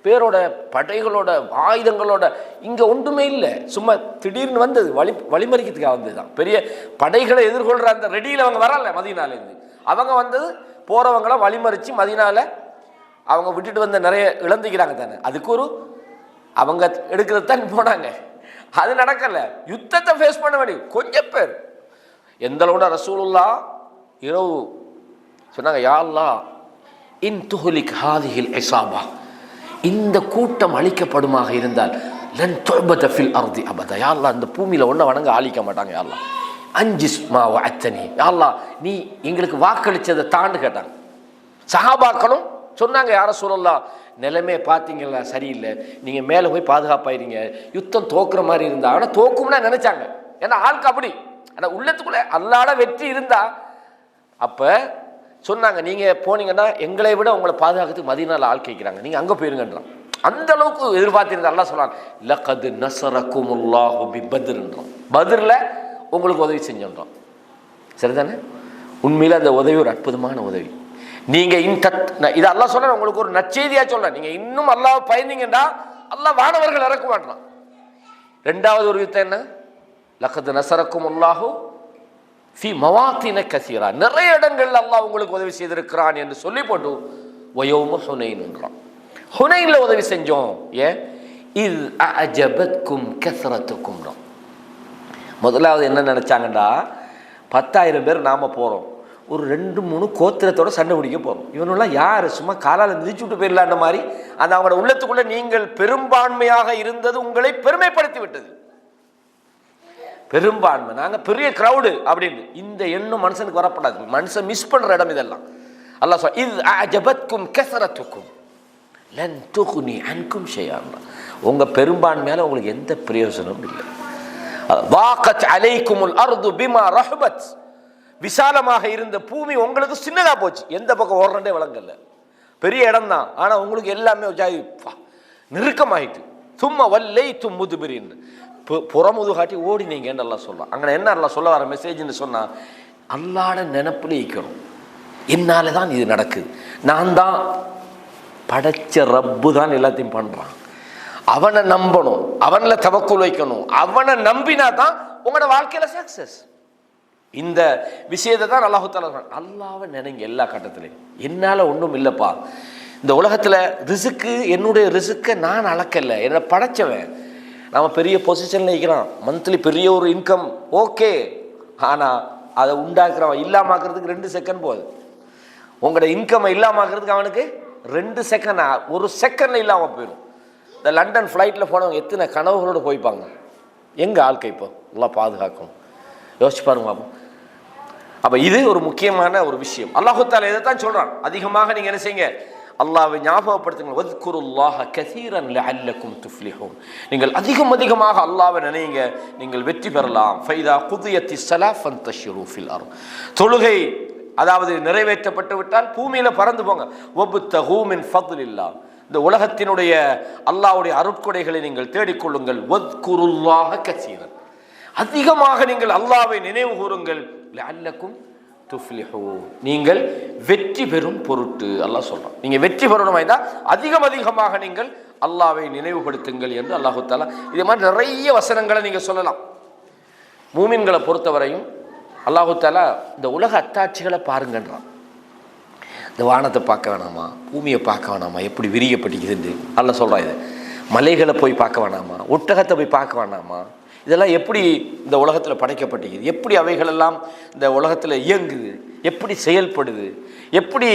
பேரோட படைகளோட ஆயுதங்களோட. இங்கே ஒன்றுமே இல்லை, சும்மா திடீர்னு வந்தது, வழிமறிக்கிறதுக்காக வந்தது தான். பெரிய படைகளை எதிர்கொள்கிற அந்த ரெடியில் அவங்க வரல, மதீனாலேருந்து அவங்க வந்தது போகிறவங்கள வழிமறித்து மதீனால அவங்க விட்டுட்டு வந்த நிறைய இழந்துக்கிறாங்க தானே, அதுக்கு ஒரு அவங்க எடுக்கிறது தான் போனாங்க. அது நடக்கலை, யுத்தத்தை ஃபேஸ் பண்ண வேண்டிய கொஞ்சம் பேர். எந்தளவோட ரசூலுல்லாஹ் இரவு சொன்னாங்க, யா அல்லாஹ் இன் துஹ்லிக் ஹாதிஹில் இஸாபா, இந்த கூட்டம் அழிக்கப்படுமாக இருந்தால் லன் துஅபத ஃபில் அர்தி அபதா, யா அல்லாஹ் இந்த பூமியில் ஒன்றை வணங்க ஆளிக்க மாட்டாங்க, யா அல்லாஹ் அஞ்சிஸ் மா வஅத்தனி, யா அல்லாஹ் நீ எங்களுக்கு வாக்களித்ததை தாண்டு கேட்டாங்க. சஹாபாக்களும் சொன்னாங்க, யா ரசூலல்லாஹ் நிலைமையை பார்த்தீங்களா சரியில்லை, நீங்கள் மேலே போய் பாதுகாப்பாயிருங்க, யுத்தம் தோக்குற மாதிரி இருந்தா. ஆனால் தோக்கும்னா நினைச்சாங்க, ஏன்னா ஆளுக்கு அப்படி. ஆனால் உள்ளத்துக்குள்ளே அல்லாட வெற்றி இருந்தா அப்போ சொன்னாங்க, நீங்கள் போனீங்கன்னா எங்களை விட உங்களை பாதுகாக்கிறதுக்கு மதீனால ஆள் கேட்குறாங்க, நீங்கள் அங்கே போயிருங்கன்றான். அந்த அளவுக்கு எதிர்பார்த்திருந்த அல்லாஹ் சொல்றான், லகத் நஸரக்குமுல்லாஹு பி பத்ர்ன்றான், பத்ரில் உங்களுக்கு உதவி செஞ்சோன்றான். சரிதானே? உண்மையில் அந்த உதவி ஒரு அற்புதமான உதவி. நீங்கள் இது அல்லாஹ் சொல்ற உங்களுக்கு ஒரு நற்செய்தியாக சொல்கிறேன், நீங்கள் இன்னும் அல்லாஹ் பயந்தீங்கன்னா அல்லாஹ் வானவர்கள் இறக்க மாட்டான். 2வது ஒரு யுத்தம் என்ன? லகத் நஸரக்குமுல்லாஹு ஃபி மவாத்தின கஸீரா, நிறைய இடங்கள்ல அல்லாஹ் உங்களுக்கு உதவி செய்திருக்கிறான் என்று சொல்லி போட்டு வயௌம ஹுனைன்ன்றான். ஹுனைன்ல உதவி செஞ்சோம். ஏன்? இஸ் அஜபத்கும் கஸ்ரத்துக்கும். முதலாவது என்ன நினைச்சாங்கடா, 10,000 பேர் நாம போறோம், ஒரு 2-3 கோத்திரத்தோட சண்டை பிடிக்க போறோம். இவனெல்லாம் யாரு, சும்மா காலால் மிதிச்சு விட்டு போயிடலான்ற மாதிரி அந்த அவங்களோட உள்ளத்துக்குள்ள நீங்கள் பெரும்பான்மையாக இருந்தது உங்களை பெருமைப்படுத்தி விட்டது. பெரும்பான்மை, நாங்க பெரிய கிரௌடு அப்படின்னு இந்த எண்ணம் மனுஷனுக்கு வரப்படாது. மனுஷன் மிஸ் பண்ற இடம் இதெல்லாம். அல்லாஹ் சொல்றான், இஸ் அஜபத்கும் கஸ்ரத்துக்கும் லன் துக்னி அன்கும் ஷைஅன். உங்க பெரும்பான்மையால உங்களுக்கு எந்த பிரயோஜனமும் இல்லை. வாகத் அலைக்குமுல் அர்து பிமா ரஹபத். விசாலமாக இருந்த பூமி உங்களுக்கு சின்னதா போச்சு. எந்த பக்கம் ஓடுறே விளங்கல. பெரிய இடம் தான், ஆனா உங்களுக்கு எல்லாமே நெருக்கமாயிட்டு. சும்மா வல்லைத்தும் முதுபிரின், புறமுது காட்டி ஓடினீங்கன்னு அல்லாஹ் சொல்லலாம். அங்கே என்ன அல்லாஹ் சொல்ல வர மெசேஜ்னு சொன்னா, அல்லாஹ்ட நினைப்புல இருக்கணும். என்னால தான் இது நடக்குது, நான் தான் படைச்ச ரப்பு தான் எல்லாத்தையும் பண்றான். அவனை நம்பணும், அவன்ல தவக்குல் வைக்கணும். அவனை நம்பினா தான் உங்களோட வாழ்க்கையில சக்சஸ். இந்த விஷயத்தை தான் அல்லாஹ் தஆலா அல்லாஹ்வை நினைங்க எல்லா கட்டத்திலையும். என்னால ஒன்றும் இல்லைப்பா, இந்த உலகத்துல ரிசுக்கு, என்னுடைய ரிசுக்கை நான் அளக்கல, என்னை படைச்சவன். நம்ம பெரிய பொசிஷன்ல இருக்கிறான், மந்த்லி பெரிய ஒரு இன்கம், ஓகே. ஆனா அதை உண்டாக்குறவன் இல்லாமக்கிறதுக்கு 2 செகண்ட் போகுது. உங்களோட இன்கம் இல்லாமக்கிறதுக்கு அவனுக்கு 2 செகண்ட், 1 செகண்ட்ல இல்லாம போயிடும். இந்த லண்டன் ஃப்ளைட்டில் போனவங்க எத்தனை கனவுகளோடு போய்ப்பாங்க. எங்க ஆட்கள் இப்போ நல்லா பாதுகாக்கணும், யோசிச்சு பாருங்க. அப்போ இது ஒரு முக்கியமான ஒரு விஷயம். அல்லாஹ் தஆலா இதைத்தான் சொல்றான். அதிகமாக நீங்க என்ன செய்யுங்க, அல்லாஹ்வை ஞாபகப்படுத்துங்க. வத்குருல்லாஹ கஸீரன் லஅல்லக்கும் துஃப்லிஹூன். நீங்கள் அதிகமாக அல்லாஹ்வை நினைங்க, நீங்கள் வெற்றி பெறலாம். ஃபைதா குதியத்திஸ் ஸலாத் ஃபன்தஷிரு ஃபில் அர்த். தொழுகை அதாவது நிறைவேற்றப்பட்டு விட்டால் பூமியில பறந்து போங்க. வப்தகூ மின் ஃபத்லில்லாஹ். இந்த உலகத்தினுடைய அல்லாஹ்வுடைய அருட்கொடைகளை நீங்கள் தேடிக்கொள்ளுங்கள். வத்குருல்லாஹ கஸீரன். அதிகமாக நீங்கள் அல்லாஹ்வை நினைவு கூறுங்கள். லஅல்லக்கும் துஃப்லிஹூன். நீங்கள் வெற்றி பெறும் பொருட்டு அல்லாஹ் சொல்றான். நீங்க வெற்றி பெறணுமாய்தான் அதிகமாக நீங்கள் அல்லாஹ்வை நினைவுபடுத்துங்கள் என்று அல்லாஹ் தஆலா இதே மாதிரி நிறைய வசனங்களை நீங்க சொல்லலாம். மூமின்களை பொறுத்தவரையும் அல்லாஹ் தஆலா இந்த உலக அத்தாட்சிகளை பாருங்கன்றான். இந்த வானத்தை பார்க்க வேணாமா, பூமியை பார்க்க வேணாமா, எப்படி விரியப்பட்டிக்குதுன்னு அல்லாஹ் சொல்றான். இது மலைகளை போய் பார்க்க வேணாமா, ஒட்டகத்தை போய் பார்க்க வேணாமா, இதெல்லாம் எப்படி இந்த உலகத்தில் படைக்கப்பட்டிருக்குது, எப்படி அவைகளெல்லாம் இந்த உலகத்தில் இயங்குது, எப்படி செயல்படுது, எப்படி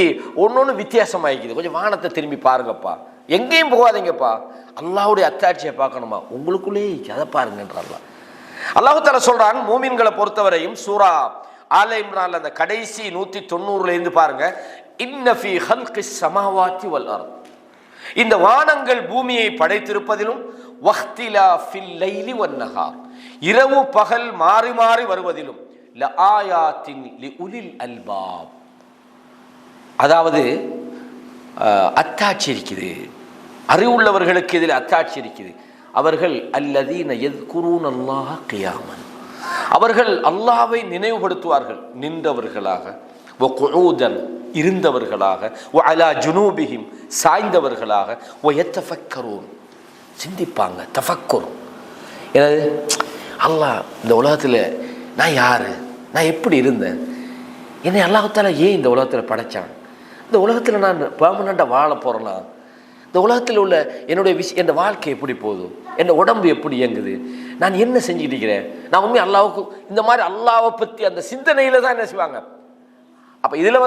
ஒன்னொன்று வித்தியாசமாகிக்குது. கொஞ்சம் வானத்தை திரும்பி பாருங்கப்பா, எங்கேயும் போகாதீங்கப்பா, அல்லாஹ்வுடைய அத்தாட்சியை பார்க்கணுமா, உங்களுக்குள்ளே அதை பாருங்கன்றான் அல்லாஹ் தஆலா சொல்றான். மூமின்களை பொறுத்தவரையும் சூரா ஆல இம்ரான்ல அந்த கடைசி 190 இருந்து பாருங்க. இன்ன ஃபீ ஹல்கிஸ் ஸமாவாத்தி வல் அர்த். இந்த வானங்கள் பூமியை படைத்திருப்பதிலும் வக்திலாஃபில் லைலி வன் நஹார், இரவு பகல் மாறி மாறி வருவதிலும் லஆயாத்தின் லிஉலில் அல்பாப், அதாவது அத்தாட்சி இருக்குது, அறிவுள்ளவர்களுக்கு இதில் அத்தாட்சி இருக்குது. அவர்கள் அல்லதீன யذ்குரூனல்லாஹ கியாமன், அவர்கள் அல்லாஹ்வை நினைவுபடுத்துவார்கள் நின்றவர்களாக, வகுஊதன் இருந்தவர்களாக, வஅலா ஜுனூபிஹிம் சாய்ந்தவர்களாக, வயத்தஃபக்கரூன் சிந்திப்பாங்க. தஃபக்குர் எனது அல்லாஹ் இந்த உலகத்தில் நான் யாரு, நான் எப்படி இருந்தேன், என்னை அல்லாஹ் தஆலா ஏன் இந்த உலகத்தில் படைச்சான், இந்த உலகத்தில் நான் பெர்மனண்டாக வாழ போகிறேன்னா, இந்த உலகத்தில் உள்ள என்னுடைய என் வாழ்க்கை எப்படி போகுது, என் உடம்பு எப்படி இயங்குது, நான் என்ன செஞ்சுக்கிட்டு இருக்கிறேன், நான் உண்மையை அல்லாஹ்வுக்கு இந்த மாதிரி அல்லாஹ்வை பற்றி அந்த சிந்தனையில் தான் என்ன செய்வாங்க. அப்போ இதில்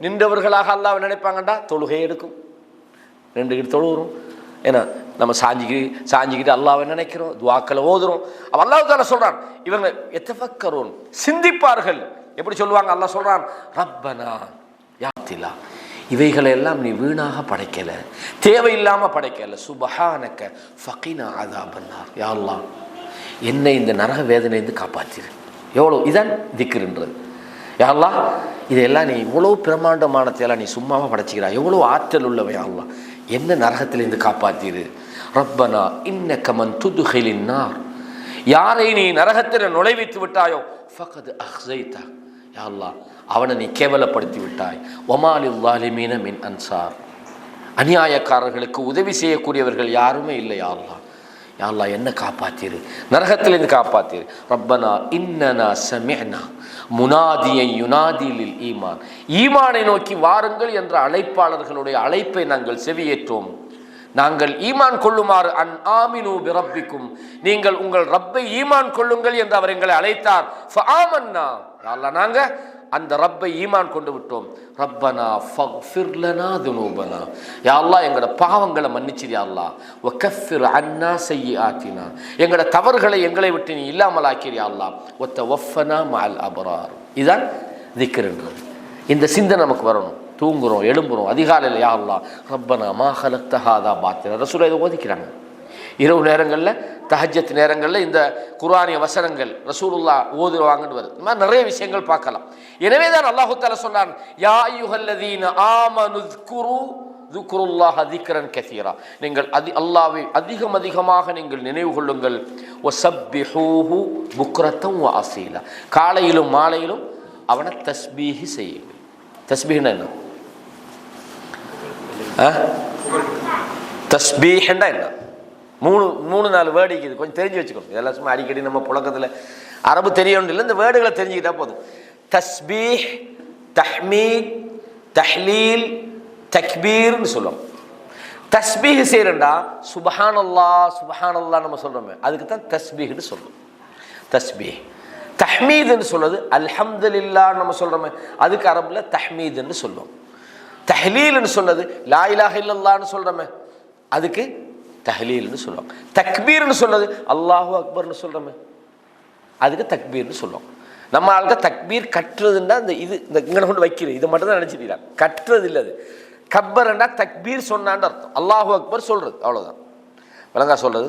நின்றவர்களாக அல்லாஹ்வை நினைப்பாங்கண்டா தொழுகை எடுக்கும், நின்றுக்கிட்டு தொழுகிறோம். ஏன்னா நம்ம சாஞ்சிக்கிட்டு அல்லாஹ்வை நினைக்கிறோம், துவாக்களை ஓதுறோம். அப்போ அல்லாஹ் தஆலா சொல்றான், இவங்க யத்தஃபக்கரூன் சிந்திப்பார்கள். எப்படி சொல்லுவாங்க, அல்லாஹ் சொல்றான், ரப்பனா யாத்திலா, இவைகளை எல்லாம் நீ வீணாக படைக்கல, தேவையில்லாம படைக்கல. சுபஹானக ஃபகினா அஸாபன்னார், யா அல்லாஹ் என்னை இந்த நரக வேதனையிலிருந்து காப்பாத்திரு. எவ்வளோ இதான் திக்ருன்றது. யா அல்லாஹ் இதெல்லாம் நீ இவ்வளோ பிரம்மாண்டமானத்தையெல்லாம் நீ சும்மாவா படைச்சிக்கிறாய், எவ்வளோ ஆற்றல் உள்ளவை யா அல்லாஹ், என்ன நரகத்திலிருந்து காப்பாத்திரு. ரப்பனா இன்னக மன் துத்ஹிலின் நார், யாரை நீ நரகத்தில் நுழைவித்து விட்டாயோ ஃபகத் அஹ்ஸைதா, யா அல்லாஹ் அவனை நீ கேவலப்படுத்தி விட்டாய். ஒமாலில் ஸாலிமீன மின் அன்சார், அநியாயக்காரர்களுக்கு உதவி செய்யக்கூடியவர்கள் யாருமே இல்லை. யா அல்லாஹ், யா அல்லாஹ் என்ன காப்பாத்திரு, நரகத்திலிருந்து காப்பாத்திரு. ரப்பனா இன்னனா சமிஅனா முனாதியை யுனாதி லில் ஈமான், ஈமானை நோக்கி வாருங்கள் என்ற அழைப்பாளர்களுடைய அழைப்பை நாங்கள் செவியேற்றோம். நாங்கள் ஈமான் கொள்ளுமாறு அன் ஆமினு பிரப்பிக்கும், நீங்கள் உங்கள் ரப்பை ஈமான் கொள்ளுங்கள் என்று அவர் எங்களை அழைத்தார். ஃபஆமன்னா, அல்லாஹ் நாங்க அந்த ரப்பை ஈமான் கொண்டு விட்டோம். ரப்பனா ஃபக்ஃபிர் லனா துனூபனா, யா அல்லாஹ் எங்கட பாவங்களை மன்னிச்சிரு யா அல்லாஹ். வகஃபிர் அன்னா ஸய்யிஆத்தினா, எங்கட தவறுகளை எங்களை விட்டு நீ இல்லாமல் ஆக்கிரு யா அல்லாஹ். வதவஃபனா மஅல் அப்ரார். இதான் திக்ர்ன்றது. இந்த சிந்தனை நமக்கு வரணும். தூங்குறோம், எழும்புறோம், அதிகாலையில் யா அல்லாஹ் ரப்பனா மா ஹலக்த ஹாதா பாத்திலா. ரசூலுல்லாஹ் இதை ஓதிக்கிறாங்க. இரவு நேரங்களில், தஹஜ்ஜத் நேரங்களில் இந்த குர்ஆனிய வசனங்கள் ரசூலுல்லாஹ் ஓதுவாங்கன்னு வருது. இந்த மாதிரி நிறைய விஷயங்கள் பார்க்கலாம். எனவே தான் அல்லாஹு தஆலா சொன்னான், யா அய்யுஹல்லதீன ஆமனு ذுக்ருல்லாஹ திக்ரன் கஸீரா, நீங்கள் அல்லாஹ்வை அதிகமாக நீங்கள் நினைவு கொள்ளுங்கள். வஸப்பிஹூஹு புக்ரத்தன் வ அஸீலா, காலையிலும் மாலையிலும் அவனை தஸ்பீஹ் செய்யுங்கள். தஸ்பீஹ்னா என்ன? தஸ்பீஹ்னா என்ன? மூணு நாலு வேர்டு இருக்குது, கொஞ்சம் தெரிஞ்சு வச்சுக்கணும். இதெல்லாம் சும்மா அடிக்கடி நம்ம புழக்கத்தில் அரபு தெரியணும் இல்லை, இந்த வேர்டுகளை தெரிஞ்சுக்கிட்டா போதும். தஸ்பீஹ், தஹ்மீத், தஹ்லீல், தக்பீர்னு சொல்லுவோம். தஸ்பீஹ் செய்யறா சுபஹானல்லாஹ் சுபஹானல்லாஹ் நம்ம சொல்றோமே, அதுக்கு தான் தஸ்பீஹ்னு சொல்றோம். தஸ்பீஹ். தஹ்மீதுன்னு சொல்றது அல்ஹம்துலில்லாஹ் நம்ம சொல்றோமே, அதுக்கு அரபுல தஹ்மீதுன்னு சொல்லுவோம். தஹ்லீல்னு சொன்னது லா இலாஹ இல்லல்லாஹ்னு சொல்றோமே, அதுக்கு தஹ்லீல்னு சொல்லுவோம். தக்பீர்னு சொன்னது அல்லாஹு அக்பர்னு சொல்றோமே, அதுக்கு தக்பீர்னு சொல்லுவோம். நம்ம ஆளுக்கு தக்பீர் கட்டுறதுன்னா இந்த இது இந்த இங்கே கொண்டு வைக்கிறது, இதை மட்டும் தான் நினைச்சிட்டீங்க. கட்டுறது இல்லை, அது கப்பர்னா தக்பீர் சொன்னான்னு அர்த்தம். அல்லாஹு அக்பர் சொல்றது, அவ்வளோதான். விளங்கா சொல்றது.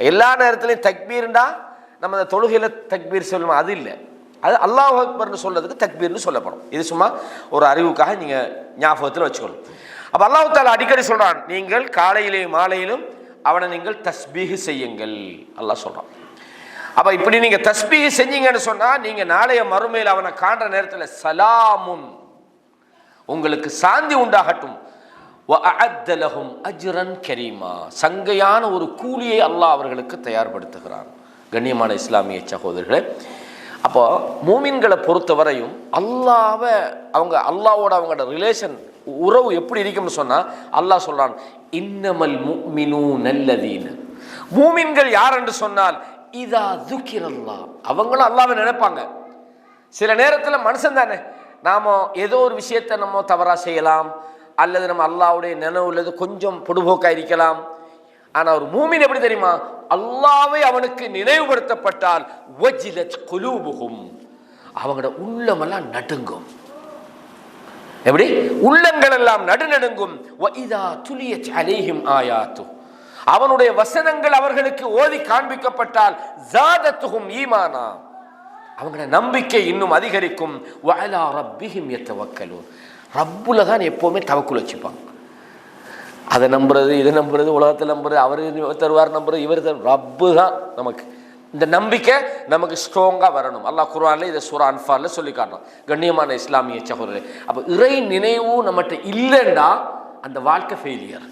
எல்லா நேரத்துலையும் தக்பீர்ண்டா நம்ம அந்த தொழுகையில் தக்பீர் சொல்லுவோம், அது இல்லை. அது அல்லாஹு அக்பர்னு சொல்றதுக்கு தக்பீர்னு சொல்லப்படும். இது சும்மா ஒரு அறிவுக்காக நீங்கள் ஞாபகத்தில் வச்சுக்கணும். அப்போ அல்லாஹ் தஆலா அடிக்கடி சொல்கிறான், நீங்கள் காலையிலேயும் மாலையிலும் அவனை நீங்கள் தஸ்பீஹ் செய்யுங்கள் அல்லாஹ் சொல்கிறான். அப்போ இப்படி நீங்கள் தஸ்பீஹ் செஞ்சீங்கன்னு சொன்னால், நீங்கள் நாளைய மறுமையில் அவனை காண்ற நேரத்தில் சலாமுன், உங்களுக்கு சாந்தி உண்டாகட்டும், வஅஅத்த லஹும் அஜ்ரன் கரீமா, சங்கையான ஒரு கூலியை அல்லாஹ் அவர்களுக்கு தயார்படுத்துகிறான். கண்ணியமான இஸ்லாமிய சகோதரர்களே, அப்போ மூமின்களை பொறுத்தவரையும் அல்லாஹ்வோட அவங்களோட ரிலேஷன் உறவு எப்படி இருக்கும்னு சொன்னா, அல்லாஹ் சொல்றான், இன்னமல் முஃமினூன அல்லதீன, மூமின்கள் யார் என்று சொன்னால் இதா ذுக்கிரல்லாஹ், அவங்களும் அல்லாஹ்வை நினைப்பாங்க. சில நேரத்தில் மனுஷன் தானே, நாம ஏதோ ஒரு விஷயத்தை நம்ம தவறா செய்யலாம், அல்லது நம்ம அல்லாஹ்வுடைய நினைவுள்ளது கொஞ்சம் பொடுபோக்கா இருக்கலாம். ஆனா ஒரு மூமின் எப்படி தெரியுமா, அல்லாஹ்வை அவனுக்கு நினைவுபடுத்தப்பட்டால் வஜிலத் குலூபுஹும், அவங்களோட உள்ளமெல்லாம் நடுங்கும். எப்படி? உள்ளங்கள் எல்லாம் நடுநடுங்கும். வஇதா துலியத் அலைஹிம் ஆயாத்து, அவனுடைய வசனங்கள் அவர்களுக்கு ஓதி காண்பிக்கப்பட்டால் ஜாதத்துஹும் ஈமானா, அவங்களோட நம்பிக்கை இன்னும் அதிகரிக்கும். வஅலா ரப்பிஹிம் யதவக்கலூன், ரப்புல தான் எப்பவுமே தவக்குல் வச்சுப்பாங்க. அதை நம்புறது, இதை நம்புறது, உலகத்தை நம்புறது, அவர் தருவார் நம்புறது, இவர் ரப்பு தான் நமக்கு. இந்த நம்பிக்கை நமக்கு ஸ்ட்ராங்கா வரணும். அல்லாஹ் குர்ஆன்ல இதை சூரா அன்ஃபால்ல சொல்லி காட்டுறான். கண்ணியமான இஸ்லாமிய சகோதரர்களே, அப்ப இறை நினைவு நம்மகிட்ட இல்லைன்னா அந்த வாழ்க்கை ஃபெயிலியர்,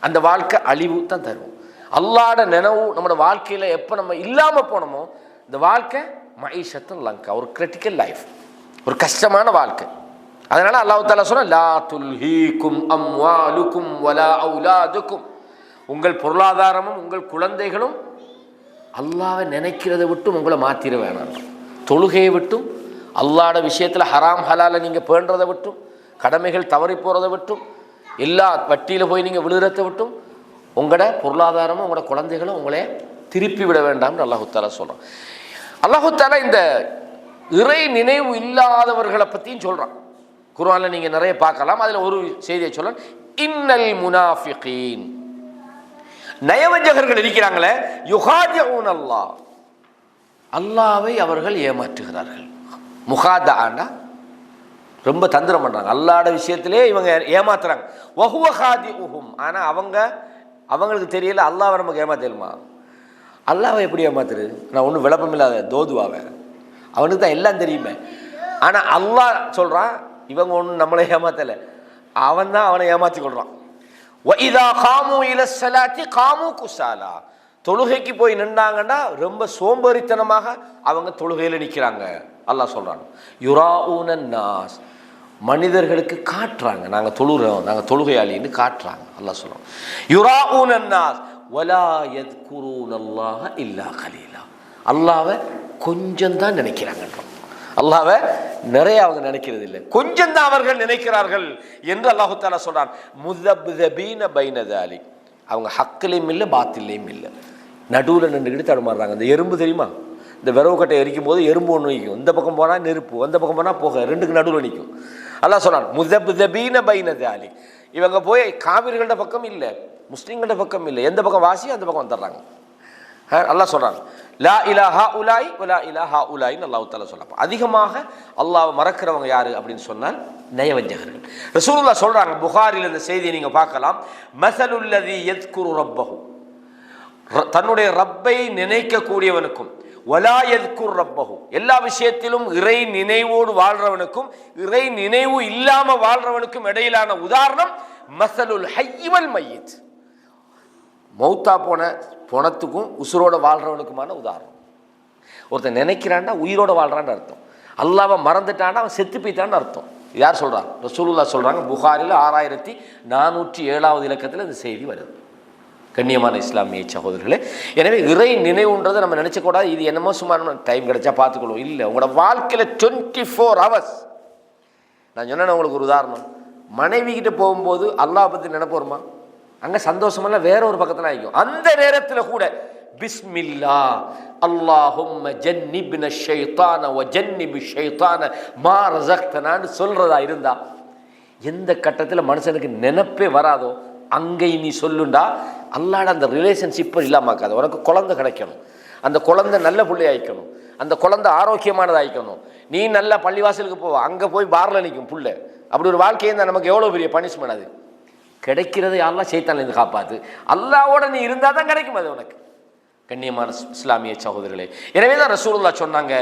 அந்த வாழ்க்கை அழிவு தான் தரும். அல்லாஹ்வோட நினைவு நம்மளோட வாழ்க்கையில எப்ப நம்ம இல்லாம போனோமோ, இந்த வாழ்க்கை மஈஷத்துல் லங்கா, ஒரு கிரிட்டிக்கல் லைஃப், ஒரு கஷ்டமான வாழ்க்கை. அதனால அல்லாஹ் தஆலா சொன்னா, லா துல்ஹீக்கும் அம்வாலுக்கும் வலா அவுலாதுக்கும், உங்கள் பொருளாதாரமும் உங்கள் குழந்தைகளும் அல்லாஹ்வை நினைக்கிறதை விட்டும் உங்களை மாத்திர வேணாம். தொழுகையை விட்டும், அல்லாஹ்வோட விஷயத்துல ஹராம் ஹலாலை நீங்க பேணுறதை விட்டும், கடமைகள் தவறி போறதை விட்டும், எல்லா வட்டியில போய் நீங்க விழுறதை விட்டும் உங்களோட பொருளாதாரமும் உங்களோட குழந்தைகளும் உங்களே திருப்பி விட வேண்டாம்னு அல்லாஹ் தஆலா சொல்றான். அல்லாஹ் தஆலா இந்த இறை நினைவு இல்லாதவர்களை பத்தியும் சொல்றான். குர்ஆன்ல நீங்க நிறைய பார்க்கலாம். அதுல ஒரு செய்தியை சொல்ல, இன்னல் முனாஃபிகீன், நயவஞ்சகர்கள் இருக்கிறாங்களே, யுகாதிஊன் அல்லாஹ், அல்லாஹ்வை அவர்கள் ஏமாற்றுகிறார்கள். முகாதஆனா ரொம்ப தந்திரம் பண்றாங்க, அல்லாஹ்வோட விஷயத்திலே இவங்க ஏமாத்துறாங்க. வஹுவ காதிஉஹும், ஆனா அவங்களுக்கு தெரியல அல்லாஹ்வை நமக்கு ஏமாத்தலுமா. அல்லாஹ்வை எப்படி ஏமாத்துறது? நான் ஒன்றும் விளப்பம் இல்லாத தோதுவாவேன், அவனுக்கு தான் எல்லாம் தெரியுமே. ஆனா அல்லாஹ் சொல்றான், இவங்க ஒன்றும் நம்மளை ஏமாத்தலை, அவன் தான் அவனை ஏமாத்தி கொள்றான். வஇதா காமு இலஸ்ஸலாத்தி காமு குஸாலா, தொழுகைக்கு போய் நின்றாங்கன்னா ரொம்ப சோம்பேறித்தனமாக அவங்க தொழுகையில் நிற்கிறாங்க. அல்லாஹ் சொல்றான், யுராஊன நாஸ், மனிதர்களுக்கு காட்டுறாங்க, நாங்கள் தொழுகிறோம், நாங்கள் தொழுகையாளின்னு காட்டுறாங்க. அல்லாஹ் சொல்லுவோம் யுராஊன அன்னாஸ் வலா யذ்குரூனல்லாஹ இல்லா கலீலா. அல்லாஹ்வை கொஞ்சம் தான் நினைக்கிறாங்கன்றோம். அல்லாஹ்வை நிறைய அவங்க நினைக்கிறது இல்லை, கொஞ்சம் தான் அவர்கள் நினைக்கிறார்கள் என்று அல்லாஹு தஆலா சொல்றான். முதப்தபீன பைன தாலிக், அவங்க ஹக்கிலையும் இல்லை பாத்திலையும் இல்லை, நடுவில் நின்றுக்கிட்டு தடுமாறுறாங்க. இந்த எறும்பு தெரியுமா, இந்த விரவு கட்டை எரிக்கும் போது எறும்பு ஒன்று நிற்கும், இந்த பக்கம் போனால் நெருப்பு, அந்த பக்கம் போனால் புகை, ரெண்டுக்கு நடுவில் நிற்கும். அல்லாஹ் சொல்றான் முதப்தபீன பைன தாலிக். இவங்க போய் காவிர்களோட பக்கம் இல்லை, முஸ்லீம்களோட பக்கம் இல்லை, எந்த பக்கம் வாசி அந்த பக்கம் வந்துடுறாங்க. அல்லாஹ் சொல்றான் லா இலாஹா உலாய் வலா இலாஹா உலாயின்னு அல்லாஹ் தஆலா சொல்றாங்க. அதிகமாக அல்லாஹ்வை மறக்கிறவங்க யாரு அப்படின்னு சொன்னால் நயவஞ்சகர்கள். ரசூலுல்லாஹ் சொல்றாங்க, புகாரில் இந்த செய்தியை நீங்க பார்க்கலாம், மஸலுல்லதி யذ்குரு ரப்பஹு, தன்னுடைய ரப்பை நினைக்கக்கூடியவனுக்கும், வலா யذ்குர் ரப்பஹு, எல்லா விஷயத்திலும் இறை நினைவோடு வாழ்றவனுக்கும் இறை நினைவு இல்லாம வாழ்றவனுக்கும் இடையிலான உதாரணம் மஸலுல் ஹய்ய் வல் மய்யித், மௌத்தா போன போனத்துக்கும் உசுரோட வாழ்றவனுக்குமான உதாரணம். ஒருத்தன் நினைக்கிறான்னா உயிரோட வாழ்றான்னு அர்த்தம், அல்லாஹ்வை மறந்துட்டான்னா அவன் செத்து போய்த்தான்னு அர்த்தம். யார் சொல்றாங்க? ரசூலுல்லாஹ் சொல்றாங்க. புகாரில் 6407 இலக்கத்தில் இந்த செய்தி வருது. கண்ணியமான இஸ்லாமிய சகோதரர்களே, எனவே இறை நினைவுன்றதை நம்ம நினைச்சக்கூடாது, இது என்னமோ சும்மா டைம் கிடைச்சா பார்த்துக்கொள்வோம். இல்லை, உங்களோட வாழ்க்கையில் 24 hours. நான் சொன்னேன் உங்களுக்கு ஒரு உதாரணம், மனைவி கிட்ட போகும்போது அல்லாஹ் பற்றி நினைப்போருமா, அங்கே சந்தோஷமெல்லாம் வேற ஒரு பக்கத்தில் ஆகிக்கும். அந்த நேரத்தில் கூட பிஸ்மில்லா அல்லாஹும்ம ஜன்னிப்ன ஷைத்தான வ ஜன்னிபி ஷைத்தான மா ரஸக்தனான்னு சொல்றதா இருந்தா, எந்த கட்டத்தில் மனுஷனுக்கு நினைப்பே வராதோ அங்கே நீ சொல்லுண்டா அல்லாட அந்த ரிலேஷன்ஷிப்பை இல்லாமக்காது. உனக்கு குழந்தை கிடைக்கணும், அந்த குழந்தை நல்ல பிள்ளை ஆயிக்கணும், அந்த குழந்தை ஆரோக்கியமானது ஆயிக்கணும், நீ நல்ல பள்ளிவாசலுக்கு போவ, அங்கே போய் பார்ல நிற்கும் புள்ள. அப்படி ஒரு வாழ்க்கையை இருந்தால் நமக்கு எவ்வளோ பெரிய பனிஷ்மெண்ட். அது கிடைக்கிறது யாரெல்லாம் சைத்தான்லேருந்து காப்பாத்து, அல்லாவோட நீ இருந்தால் தான் கிடைக்கும் அது உனக்கு. கண்ணியமான இஸ்லாமிய சகோதரர்களே, எனவே தான் ரசூலுல்லாஹ் சொன்னாங்க,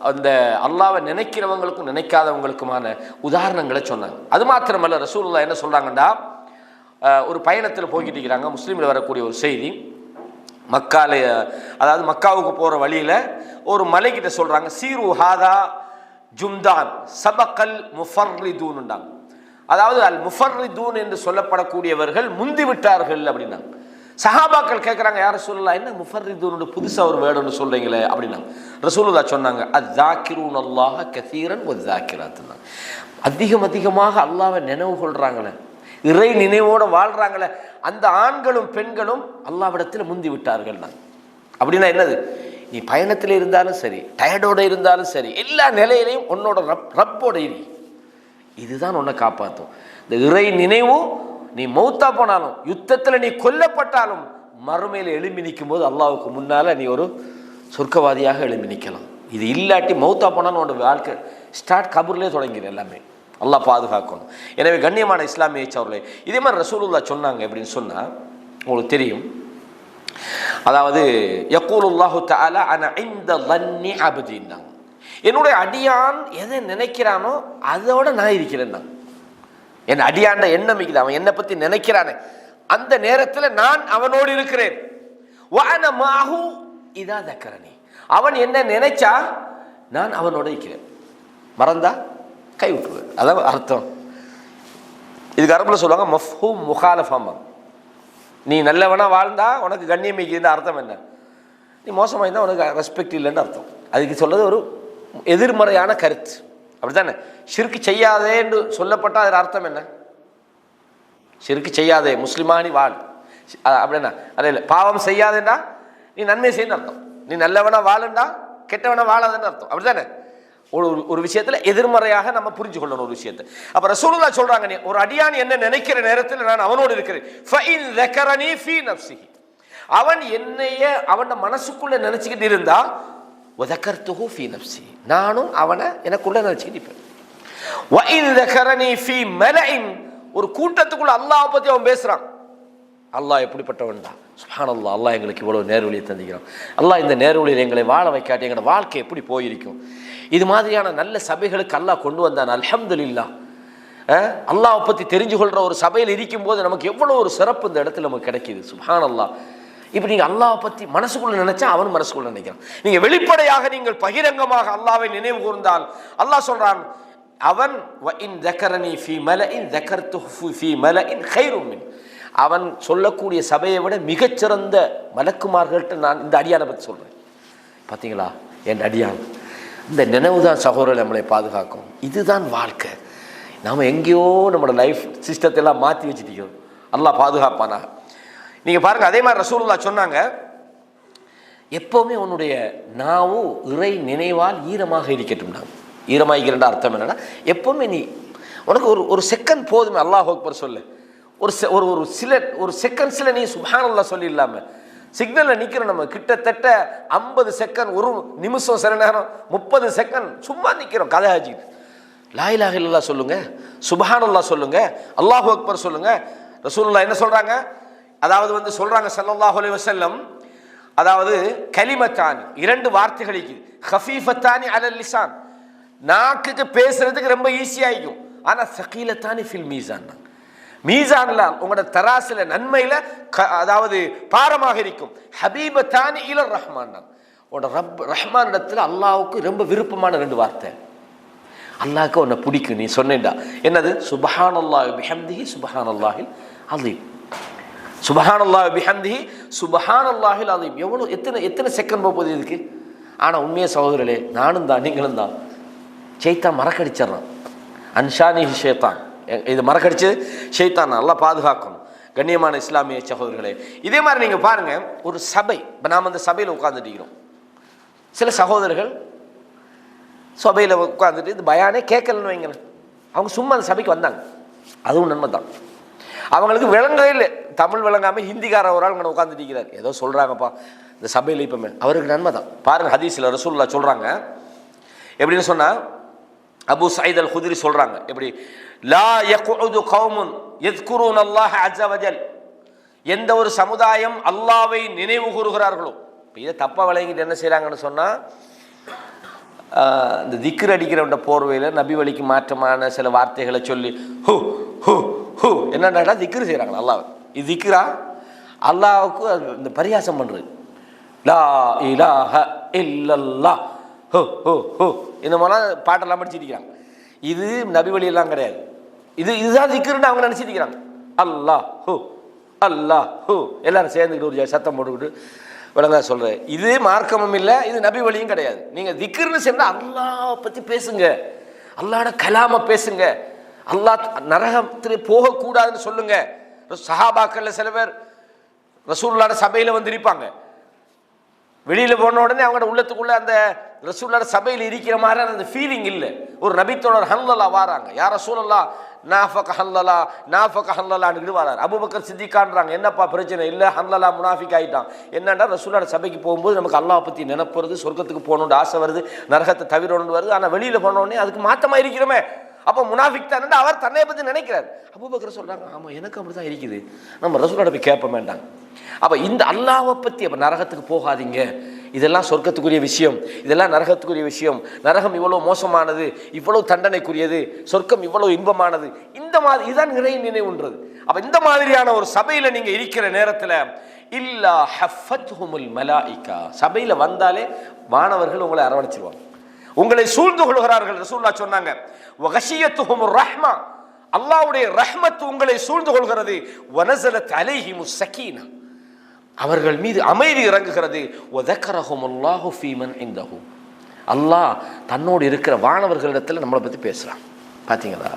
அந்த அல்லாஹ்வை நினைக்கிறவங்களுக்கும் நினைக்காதவங்களுக்குமான உதாரணங்களை சொன்னாங்க. அது மாத்திரமல்ல, ரசூலுல்லாஹ் என்ன சொல்றாங்கன்னா, ஒரு பயணத்தில் போய்கிட்டு இருக்கிறாங்க. முஸ்லீமில் வரக்கூடிய ஒரு செய்தி, மக்கால, அதாவது மக்காவுக்கு போகிற வழியில் ஒரு மலைக்கிட்ட சொல்கிறாங்க, சீரு ஹாதா ஜும்தான் சபக்கல் முஃபர்ரிதூன்னுண்டாங்க. அதாவது அல் முஃபர்ரிதூன் என்று சொல்லப்படக்கூடியவர்கள் முந்தி விட்டார்கள் அப்படின்னாங்க. சஹாபாக்கள் கேட்குறாங்க, யார் ரசூலுல்லாஹ், என்ன முஃபர்ரிதூன் புதுசாக ஒரு வேர்டுன்னு சொல்கிறீங்களே அப்படின்னாங்க. ரசூலுல்லாஹ் சொன்னாங்க, அஸ்ஸாக்கிரூன் அல்லாஹ கஸீரன் வஸ்ஸாக்கிராத்துன்னா, அதிகமாக அல்லாஹ்வை நினைவு கொள்கிறாங்களே, இறை நினைவோடு வாழ்கிறாங்களே, அந்த ஆண்களும் பெண்களும் அல்லாஹ்விடத்தில் முந்தி விட்டார்கள் தான். அப்படின்னா என்னது, நீ பயணத்தில் இருந்தாலும் சரி, டயர்டோடு இருந்தாலும் சரி, எல்லா நிலையிலையும் உன்னோட ரப்போட இரு, இதுதான் உன்னை காப்பாற்றும். இந்த இறை நினைவு, நீ மௌத்தா போனாலும், யுத்தத்தில் நீ கொல்லப்பட்டாலும், மறுமையில் எழும்பி நிற்கும் போது அல்லாஹ்வுக்கு முன்னால் நீ ஒரு சொர்க்கவாதியாக எழும்பி நிற்கலாம். இது இல்லாட்டி மௌத்தா போனாலும் உன்னோட வாழ்க்கை ஸ்டார்ட் கபூர்லேயே தொடங்கிடும் எல்லாமே. அல்லாஹ் பாதுகாக்கணும். எனவே கண்ணியமான இஸ்லாமிய சகோதரர்களே, இதே மாதிரி ரசூலுல்லாஹ் சொன்னாங்க அப்படின்னு சொன்னால் உங்களுக்கு தெரியும், அதாவது யக்கூலுல்லாஹு தஆலா அன இன்த ظنி அப்தின்னாங்க, என்னுடைய அடியான் எதை நினைக்கிறானோ அதோட நான் இருக்கிறேன். என் அடியாண்ட எண்ணம் இருக்குது, அவன் என்னை பற்றி நினைக்கிறானே அந்த நேரத்தில் நான் அவனோடு இருக்கிறேன். வஅன மாஹு இதா தக்கரனி, அவன் என்ன நினைச்சா நான் அவனோட இருக்கிறேன், மறந்தா கை விட்டுருவேன். அதான் அர்த்தம். இதுக்கு அரபில் சொல்லுவாங்க மஃப்ஹூம் முகாலஃபம். நீ நல்லவனா வாழ்ந்தா உனக்கு கண்ணியம் மிகுந்த அர்த்தம் என்ன, நீ மோசமாக இருந்தால் உனக்கு ரெஸ்பெக்ட் இல்லைன்னு அர்த்தம். அதுக்கு சொல்றது ஒரு எதிர்மறையான கருத்து, அப்படித்தானே? ஷிர்க் செய்யாதே என்று சொல்லப்பட்டால் அதில் அர்த்தம் என்ன? ஷிர்க் செய்யாதே, முஸ்லிமானி வாழ் அப்படின்னா அதே இல்லை. பாவம் செய்யாதேண்டா நீ நன்மை செய்யணும்னு அர்த்தம், நீ நல்லவனா வாழுண்டா கெட்டவனா வாழாதுன்னு அர்த்தம், அப்படித்தானே? ஒரு விஷயத்துல எதிர்மறையாக நம்ம புரிஞ்சு கொள்ளணும் ஒரு விஷயத்தை. அப்ப ரசூலுல்லாஹ் சொல்றாங்க, நீ ஒரு அடியான் என்ன நினைக்கிற நேரத்தில் நான் அவனோடு இருக்கிறேன். ஃபஇன் ذكرني في نفسه, அவன் என்னைய அவன் மனசுக்குள்ள நினைச்சுக்கிட்டு இருந்தா وذكرته في نفسي, நானும் அவனை எனக்குள்ள நினைச்சுக்கிட்டு இருப்பேன். وإن ذكرني في ملأ, ஒரு கூட்டத்துக்குள்ள அல்லாஹ் பத்தி அவன் பேசுறான், அல்லாஹ் எப்படிப்பட்டவன் தான், சுப்ஹானல்லாஹ், அல்லாஹ் எங்களுக்கு இவ்வளவு நேர்வழியை தந்திக்கிறான், அல்லாஹ் இந்த நேர்வழியில் எங்களை வாழ வைக்காட்டி எங்களோட வாழ்க்கை எப்படி போயிருக்கும். இது மாதிரியான நல்ல சபைகளுக்கு அல்லாஹ் கொண்டு வந்தான். அல்ஹம்துலில்லாஹ், அல்லாஹ் பற்றி தெரிஞ்சு கொள்கிற ஒரு சபையில் இருக்கும் போது நமக்கு எவ்வளோ ஒரு சிறப்பு இந்த இடத்துல நமக்கு கிடைக்கிது. சுப்ஹானல்லாஹ். இப்போ நீங்கள் அல்லாஹ் பற்றி மனசுக்குள்ள நினைச்சா அவன் மனசுக்குள்ள நினைக்கிறான். நீங்கள் வெளிப்படையாக நீங்கள் பகிரங்கமாக அல்லாஹ்வை நினைவு கூர்ந்தால் அல்லாஹ் சொல்றான், அவன் வஇன் தக்கரனி ஃபீ மலஇன் தக்கர்துஹு ஃபீ மலஇன் கைரும் மின், அவன் சொல்லக்கூடிய சபையை விட மிகச்சிறந்த மலக்குமார்கள்ட்ட நான் இந்த அடியானை பற்றி சொல்கிறேன். பார்த்தீங்களா என் அடியான். இந்த நினைவு தான் சகோதரர் நம்மளை பாதுகாக்கும். இதுதான் வாழ்க்கை. நாம் எங்கேயோ நம்மளோட லைஃப் சிஸ்டத்தெல்லாம் மாற்றி வச்சுட்டிருக்கோம். அல்லாஹ் பாதுகாப்பானாக. நீங்கள் பாருங்கள், அதே மாதிரி ரசூலுல்லாஹ் சொன்னாங்க, எப்போவுமே உன்னுடைய நாவும் இறை நினைவால் ஈரமாக இருக்கட்டும். நான் ஈரமாகிக்கிறேன் அர்த்தம் என்னன்னா, எப்போவுமே நீ உனக்கு ஒரு செகண்ட் போதுமே அல்லாஹ் அக்பர் சொல்லு. ஒரு செகண்ட்ஸில் நீ சுப்ஹானல்லாஹ் சொல்லி இல்லாமல் சிக்னலில் நிற்கிற நம்ம கிட்டத்தட்ட 50 செகண்ட், ஒரு நிமிஷம், சில நேரம் 30 செகண்ட் சும்மா நிற்கிறோம் கதை ஆச்சுக்கிட்டு. லா இலாஹ இல்லல்லாஹ் சொல்லுங்க, சுப்ஹானல்லாஹ் சொல்லுங்க, அல்லாஹு அக்பர் சொல்லுங்க. ரசூலுல்லாஹ் என்ன சொல்றாங்க? அதாவது சொல்றாங்க ஸல்லல்லாஹு அலைஹி வஸல்லம், அதாவது கலிமத்தானி, 2 வார்த்தைகளுக்கு, ஹஃபீஃபத்தானி அலல் லிசான், நாக்குக்கு பேசுறதுக்கு ரொம்ப ஈஸியாகிக்கும். ஆனால் சகீலத்தானி ஃபில் மீசான், மீசான்ல உங்களோட தராசில நன்மையில அதாவது பாரமாக இருக்கும். ஹபீபத்தானி இலர் ரஹ்மான், உன்னோட ரஹ்மான் இடத்துல அல்லாஹ்வுக்கு ரொம்ப விருப்பமான 2 வார்த்தை. அல்லாஹ்க்கு உன்னை பிடிக்கும் நீ சொன்னேன்டா. என்னது? சுப்ஹானல்லாஹி பிஹம்திஹி சுப்ஹானல்லாஹில் அஸீம், சுப்ஹானல்லாஹி பிஹம்திஹி சுப்ஹானல்லாஹில் அஸீம். எவ்வளோ எத்தனை செகண்ட் போகுது இதுக்கு? ஆனால் உண்மையே சகோதரர்களே, நானும் தான் நீங்களும் தான் ஷைத்தான் மறக்கடிச்சிடறான். அன்ஷானி ஷைத்தான், இது மறக்கடிச்சு ஷைத்தான். நல்லா பாதுகாக்கணும். கண்ணியமான இஸ்லாமிய சகோதரர்களே, இதே மாதிரி நீங்கள் பாருங்கள், ஒரு சபை, இப்போ நாம் அந்த சபையில் உட்காந்துட்டு சில சகோதரர்கள் சபையில் உட்காந்துட்டு இந்த பயானே கேட்கலன்னு வைங்களேன், அவங்க சும்மா அந்த சபைக்கு வந்தாங்க, அதுவும் நன்மை தான். அவங்களுக்கு விளங்கவே இல்லை, தமிழ் விளங்காமல் ஹிந்திக்கார ஒரு ஆள் இங்கே உட்காந்துட்டு இருக்கிறார், ஏதோ சொல்கிறாங்கப்பா இந்த சபையில். இப்போமே அவருக்கு நன்மை தான். பாருங்கள், ஹதீஸில் ரசூலுல்லாஹ் சொல்கிறாங்க எப்படின்னு சொன்னால், அபு சயீத் அல் குத்ரி சொல்கிறாங்க எப்படி, லா யக்உது கௌமுன் யذ்குரூன அல்லாஹ அஸ்ஸ வஜல், எந்த ஒரு சமுதாயம் அல்லாஹ்வை நினைவு கூறுகிறார்களோ. இப்போ இதை தப்பாக விளங்கிட்டு என்ன செய்கிறாங்கன்னு சொன்னால், இந்த திக்ர் அடிக்கிறவன்ற போர்வையில் நபி வழிக்கு மாற்றமான சில வார்த்தைகளை சொல்லி ஹூ ஹூ ஹூ என்னடா திக்ரு செய்கிறாங்க அல்லாஹ். இது திக்ரா? அல்லாஹ்வுக்கு இந்த பரியாசம் பண்ணுறது. லா இலாஹ இல்லல்லாஹ் ஹோ ஹோ ஹோ இந்த மாதிரிலாம் பாட்டெல்லாம் படிச்சுருக்கிறாங்க. இது நபி வழியெல்லாம் கிடையாது. இதுதான் திக்ருன்னு அவங்க நினச்சிருக்கிறாங்க. அல்லாஹ் ஹூ அல்லாஹ் ஹூ எல்லாரும் சேர்ந்துக்கிட்டு ஒரு சத்தம் போட்டுக்கிட்டு விளங்க சொல்கிறேன். இது மார்க்கமும் இல்லை, இது நபி வழியும் கிடையாது. நீங்கள் திக்ருன்னு சொன்னால் அல்லாஹ் பற்றி பேசுங்க, அல்லாஹ்வோட கலாமை பேசுங்க, அல்லாஹ் நரகத்திலே போகக்கூடாதுன்னு சொல்லுங்க. சஹாபாக்களில் சில பேர் ரசூலுல்லாஹ் சபையில் இருப்பாங்க, வெளியில் போன உடனே அவங்களோட உள்ளத்துக்குள்ளே அந்த ரசூலுல்லாஹ் சபையில் இருக்கிற மாதிரி அந்த ஃபீலிங் இல்லை. ஒரு நபித்தோட ஹல்லலா வாராங்க, யார் ரசூலுல்லாஹ் நாஃபக ஹல்லலா நாஃபக ஹல்லலான்னு வராரு. அபூபக்கர் சித்திகான்றாங்க, என்னப்பா பிரச்சனை? இல்லை, ஹல்லலா முனாஃபிக் ஆகிட்டான். என்னன்னா ரசூலுல்லாஹ் சபைக்கு போகும்போது நமக்கு அல்லாஹ் பற்றி நினைப்பு வருது, சொர்க்கத்துக்கு போகணுன்னு ஆசை வருது, நரகத்தை தவிரணுன்னு வருது. ஆனால் வெளியில் போனோடனே அதுக்கு மாற்றமாக இருக்கிறோமே, அப்போ முனாஃபிக் தான் அவர் தன்னை பற்றி நினைக்கிறார். அபூபக்கர் சொல்கிறாங்க, ஆமாம் எனக்கு அப்படி தான் இருக்குது, நம்ம ரசூலுல்லாஹ் போய் கேட்ப வேண்டாங்க. அப்போ இந்த அல்லாஹ்வை பற்றி, அப்போ நரகத்துக்கு போகாதீங்க, இதெல்லாம் சொர்க்கத்துக்குரிய விஷயம், இதெல்லாம் நரகத்துக்குரிய விஷயம், நரகம் இவ்வளோ மோசமானது, இவ்வளோ தண்டனைக்குரியது, சொர்க்கம் இவ்வளோ இன்பமானது, இந்த மாதிரி இதுதான் நிறைய நினைவுன்றது. அப்போ இந்த மாதிரியான ஒரு சபையில் நீங்கள் இருக்கிற நேரத்தில் இல்லா ஹஃபத்ஹுமுல் மலாயிகா, சபையில் வந்தாலே மாணவர்கள் உங்களை அரவணைச்சிருவாங்க, உங்களை சூழ்ந்து கொள்கிறார்கள். ரசூலுல்லாஹ் சொன்னாங்க, வகஷியத்துஹுமுர் ரஹ்மா, அல்லாஹ்வுடைய ரஹ்மத் உங்களை சூழ்ந்து கொள்கிறது. வனஸலத் அலைஹிமுஸ் ஸகீனா, அவர்கள் மீது அமைதி இறங்குகிறது. வதக்கரஹுமுல்லாஹு ஃபீமன் இன்தஹு, அல்லாஹ் தன்னோடு இருக்கிற வானவர்களிடத்தில் நம்மளை பற்றி பேசுகிறான். பார்த்தீங்களா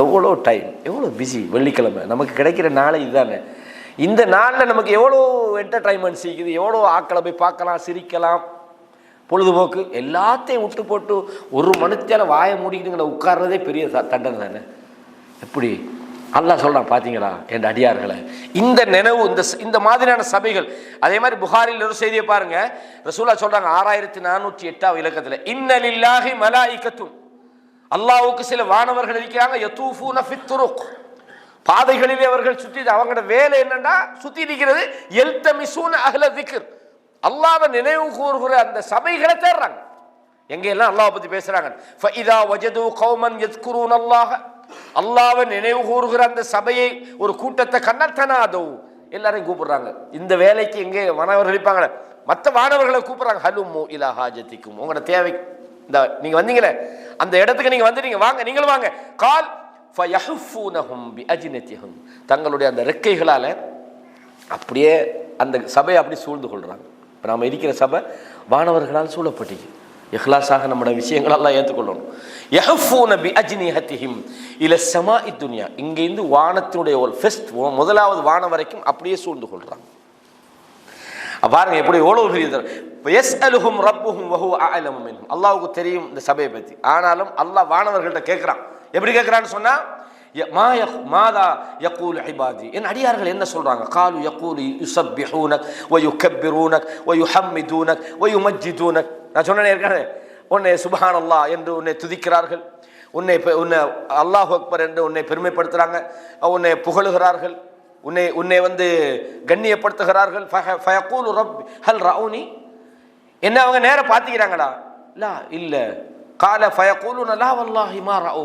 எவ்வளோ டைம், எவ்வளோ பிஸி. வெள்ளிக்கிழமை நமக்கு கிடைக்கிற நாளை இதுதானே. இந்த நாளில் நமக்கு எவ்வளோ என்டர்டைன்மெண்ட் செய்யுது, எவ்வளோ ஆக்களை போய் பார்க்கலாம், சிரிக்கலாம், பொழுதுபோக்கு எல்லாத்தையும் விட்டு போட்டு ஒரு மனுஷால வாயை மூடிக்கிட்டுங்களை உட்கார்றதே பெரிய தண்டனை தானே. எப்படி அல்லாஹ் சொல்றான் பார்த்தீங்களா என் அடியார்களை. இந்த நினைவு, இந்த மாதிரியான சபைகள். அதே மாதிரி புகாரில் ஒரு செய்தியை பாருங்க, ரசூலுல்லாஹ் சொல்றாங்க 6408 இலக்கத்தில், இன்ன லில்லாஹி மலாயிகத்துன், அல்லாஹ்வுக்கு சில வானவர்கள் இருக்கிறாங்க, யதூஃபூன ஃபித் துருக், பாதைகளிலே அவர்கள் சுற்றி, அவங்களோட வேலை என்னன்னா சுத்தி இருக்கிறது, யல்தமிசூன அஹ்ல திக்ர், அல்லாஹ்வை நினைவு கூறுகிற அந்த சபைகளை தேடுறாங்க. எங்கெல்லாம் அல்லாஹ் பத்தி பேசுறாங்க, ஃபஇதா வஜது கௌமன் யذ்குரூன அல்லாஹ், அல்லாஹ்வை நினைவு கூறுகிற அந்த சபையை, ஒரு கூட்டத்தை கண்ணத்தனாதோ, எல்லாரையும் கூப்பிடுறாங்க. இந்த வேலைக்கு எங்கே மாணவர்கள் இருப்பாங்களே, மற்ற மாணவர்களை கூப்பிடுறாங்க, ஹலும்மு இலா ஹாஜத்திக்கும், உங்களோட தேவை இந்த நீங்க வந்தீங்களே அந்த இடத்துக்கு நீங்க வந்துட்டீங்க, வாங்க நீங்களும் வாங்க. கால் ஃபயஹுஃபூனஹும் பிஅஜ்னதிஹும், தங்களுடைய அந்த ரெக்கைகளால அப்படியே அந்த சபையை அப்படி சூழ்ந்து கொள்றாங்க. இப்போ நாம இருக்கிற சபை வானவர்களால் சூழப்பட்டீங்க. இஹ்லாஸாக நம்முடைய விஷயங்கள் எல்லாம் ஏற்றுக்கொள்ளணும். யஹுஃபூன பிஅஜ்னிஹதிஹிம் இல ஸமாஇ துன்யா, இங்கிருந்து வானத்தினுடைய ஒரு ஃபர்ஸ்ட் முதலாவது வானம் வரைக்கும் அப்படியே சூழ்ந்து கொள்றாங்க. பாருங்க எப்படி எவ்வளவு பெரிய. யஸ்அலுஹும் ரப்புஹும் வஹுவ அஅலமு மின்ஹும், அல்லாஹ்வுக்கு தெரியும் இந்த சபையை பற்றி. ஆனாலும் அல்லாஹ் வானவர்கள்ட்ட கேட்கிறான். எப்படி கேட்கிறான்னு சொன்னா மாதா யகூலு இபாதி, என் அடியார்கள் என்ன சொல்றாங்க? காலு யகூலு யுஸப்பிஹூனக் வ யுகப்பிரூனக் வ யுஹம்மிதூனக் வ யுமஜ்ஜிதூனக். நான் சொன்னேனே ஏற்கனவே, உன்னை சுப்ஹானல்லாஹ் என்று உன்னை துதிக்கிறார்கள், உன்னை அல்லாஹு அக்பர் என்று உன்னை பெருமைப்படுத்துறாங்க, உன்னை புகழுகிறார்கள், உன்னை வந்து கண்ணியப்படுத்துகிறார்கள். ஃபயகூலு ரப்பி ஹல் ரஅூனி, என்ன அவங்க நேர பார்த்துக்கிறாங்களா? லா இல்ல. கால ஃபயகூலுன லா வல்லாஹி மா ரஅூ,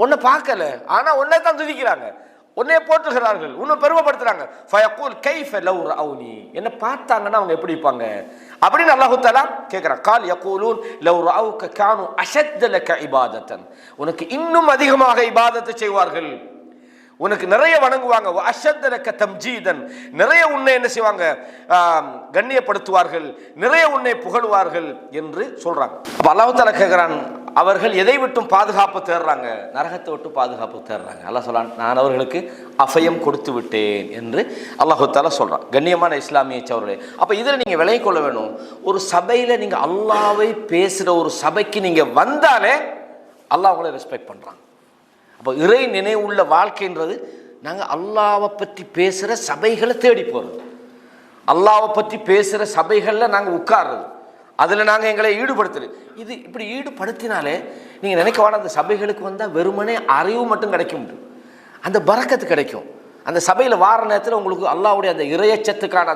உன்னை பார்க்கல, ஆனா உன்னை தான் துதிக்கிறாங்க, உன்னை போற்றுகிறார்கள், உன்னை பெருமைப்படுத்துறாங்க. ஃபயகூல் கைஃப லவ் ரஅூனி, என்ன பார்த்தாங்கன்னா அவங்க எப்படி இருப்பாங்க அப்படின்னு அல்லாஹ் தஆலா கேட்கிறான். கால் யகூலூன் லவ் ரஅூக கானூ அஷத்த லக இபாதத்தன், உனக்கு இன்னும் அதிகமாக இபாதத்தை செய்வார்கள், உனக்கு நிறைய வணங்குவாங்க. அஷத்த லக தம்ஜீதன், நிறைய உன்னை என்ன செய்வாங்க? கண்ணியப்படுத்துவார்கள், நிறைய உன்னை புகழ்வார்கள் என்று சொல்றாங்க. அப்ப அல்லாஹ் தஆலா கேட்கிறான், அவர்கள் எதை விட்டும் பாதுகாப்பு தேடுறாங்க? நரகத்தை விட்டு பாதுகாப்பு தேடுறாங்க. அல்லாஹ் சொல்றான், நான் அவர்களுக்கு அபயம் கொடுத்து விட்டேன் என்று அல்லாஹ் தஆலா சொல்றான். கண்ணியமான இஸ்லாமிய சகோதரர்களே, அப்ப இதுல நீங்க விளங்கிக் கொள்ள வேணும், ஒரு சபையில நீங்க அல்லாஹ்வை பேசுற ஒரு சபைக்கு நீங்க வந்தாலே அல்லாஹ் உங்களை ரெஸ்பெக்ட் பண்றாங்க. அப்போ இறை நினைவுள்ள வாழ்க்கைன்றது நாங்கள் அல்லாஹ்வை பற்றி பேசுகிற சபைகளை தேடி போகிறது, அல்லாஹ்வை பற்றி பேசுகிற சபைகளில் நாங்கள் உட்கார்றது, அதில் நாங்கள் எங்களை ஈடுபடுத்துறது. இது இப்படி ஈடுபடுத்தினாலே நீங்கள் நினைக்க வேணாம், அந்த சபைகளுக்கு வந்தால் வெறுமனே அறிவு மட்டும் கிடைக்கும், அந்த பரக்கத்து கிடைக்கும். அந்த சபையில் வார நேரத்தில் உங்களுக்கு அல்லாஹ்வுடைய அந்த இறையச்சத்துக்கான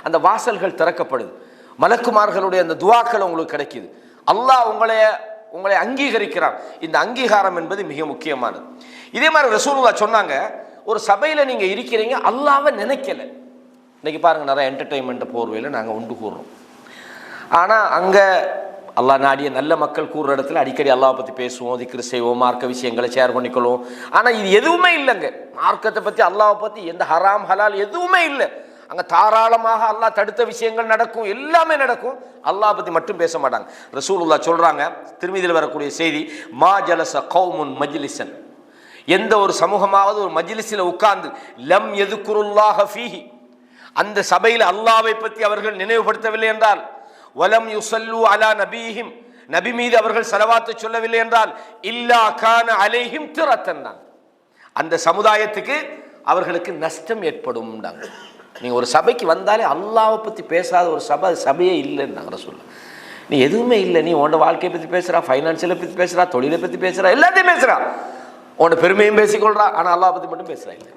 அந்த வாசல்கள் திறக்கப்படுது, மலக்குமார்களுடைய அந்த துவாக்கள் உங்களுக்கு கிடைக்குது, அல்லாஹ் உங்களை அங்கீகரிக்கிறார். இந்த அங்கீகாரம் என்பது மிக முக்கியமானது. இதே மாதிரி ரசூலுல்லாஹ் சொன்னாங்க, ஒரு சபையில் நீங்கள் இருக்கிறீங்க, அல்லாஹ்வை நினைக்கல. இன்னைக்கு பாருங்கள், நிறைய என்டர்டெயின்மெண்ட் போர்வையில் நாங்கள் ஒன்று கூறுறோம், ஆனால் அங்கே அல்லாஹ் நாடிய நல்ல மக்கள் கூறுற இடத்துல அடிக்கடி அல்லாஹ் பற்றி பேசுவோம், திக்ரு செய்வோம், மார்க்க விஷயங்களை ஷேர் பண்ணிக்கொள்வோம். ஆனால் இது எதுவுமே இல்லைங்க, மார்க்கத்தை பற்றி அல்லாஹ்வை பற்றி எந்த ஹராம் ஹலால் எதுவுமே இல்லை. அங்கே தாராளமாக அல்லாஹ் தடுத்த விஷயங்கள் நடக்கும், எல்லாமே நடக்கும், அல்லாஹ் பற்றி மட்டும் பேச மாட்டாங்க. ரசூலுல்லாஹ் சொல்கிறாங்க, திருமீதியில் வரக்கூடிய செய்தி, மா ஜலச கௌமுன் மஜ்லிஸன், எந்த ஒரு சமூகமாவது ஒரு மஜ்லிஸில் உட்கார்ந்து லம் யذ்குருல்லாஹ ஃபீஹி, அந்த சபையில் அல்லாஹ்வை பற்றி அவர்கள் நினைவுபடுத்தவில்லை என்றால், வலம் யுஸல்லு அலா நபிஹிம், நபி மீது அவர்கள் ஸலவாத்து சொல்லவில்லை என்றால், இல்லா கான அலைஹிம் திரத்தன், அந்த சமுதாயத்துக்கு அவர்களுக்கு நஷ்டம் ஏற்படும். நீங்கள் ஒரு சபைக்கு வந்தாலே அல்லாஹ்வை பற்றி பேசாத ஒரு சபையே இல்லைன்னு நாங்கள் சொல்ல. நீ எதுவுமே இல்லை, நீ உன்னோட வாழ்க்கையை பற்றி பேசுகிறா, ஃபைனான்சியலை பற்றி பேசுகிறா, தொழிலை பற்றி பேசுகிறா, எல்லாத்தையும் பேசுகிறா, உன்னோட பெருமையும் பேசிக்கொள்றா, ஆனால் அல்லாஹ் பற்றி மட்டும் பேசுகிறா இல்லை.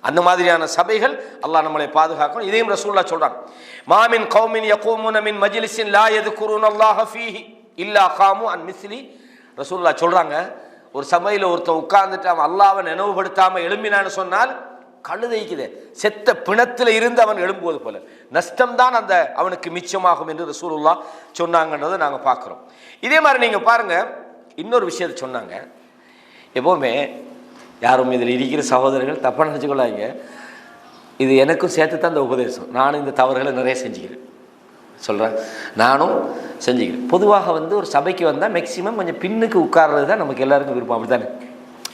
அந்த மாதிரியான சபைகள் அல்லாஹ் நம்மளை பாதுகாக்கணும். இதையும் ரசூலுல்லாஹ் சொல்றாங்க, மாமின் கௌமின் யகூமுன மின் மஜ்லிஸின் லா யذ்குருனல்லாஹ ஃபீஹி இல்லா காமு அன் மிஸ்லி. ரசூலுல்லாஹ் சொல்றாங்க, ஒரு சபையில் ஒருத்தன் உட்கார்ந்துட்டு அவன் அல்லாஹ்வை நினைவுபடுத்தாமல் எழும்பினான்னு சொன்னால், கழுதைக்குதே செத்த பிணத்தில் இருந்து அவன் எழும்புவது போல நஷ்டம்தான் அந்த அவனுக்கு மிச்சமாகும் என்று ரசூலுல்லாஹ் சொன்னாங்கன்றதை நாங்கள் பார்க்குறோம். இதே மாதிரி நீங்கள் பாருங்க, இன்னொரு விஷயத்தை சொன்னாங்க, எப்போவுமே யாரும் இதில் இருக்கிற சகோதரர்கள் தப்பாக நினச்சிக்கொள்ளாங்க, இது எனக்கும் சேர்த்து தான் இந்த உபதேசம். நானும் இந்த தவறுகளை நிறைய செஞ்சுக்கிறேன், சொல்கிறேன், நானும் செஞ்சுக்கிறேன். பொதுவாக ஒரு சபைக்கு வந்தால் மேக்சிமம் கொஞ்சம் பின்னுக்கு உட்கார்றது தான் நமக்கு எல்லாருக்கும் விருப்பம், அப்படி தானே?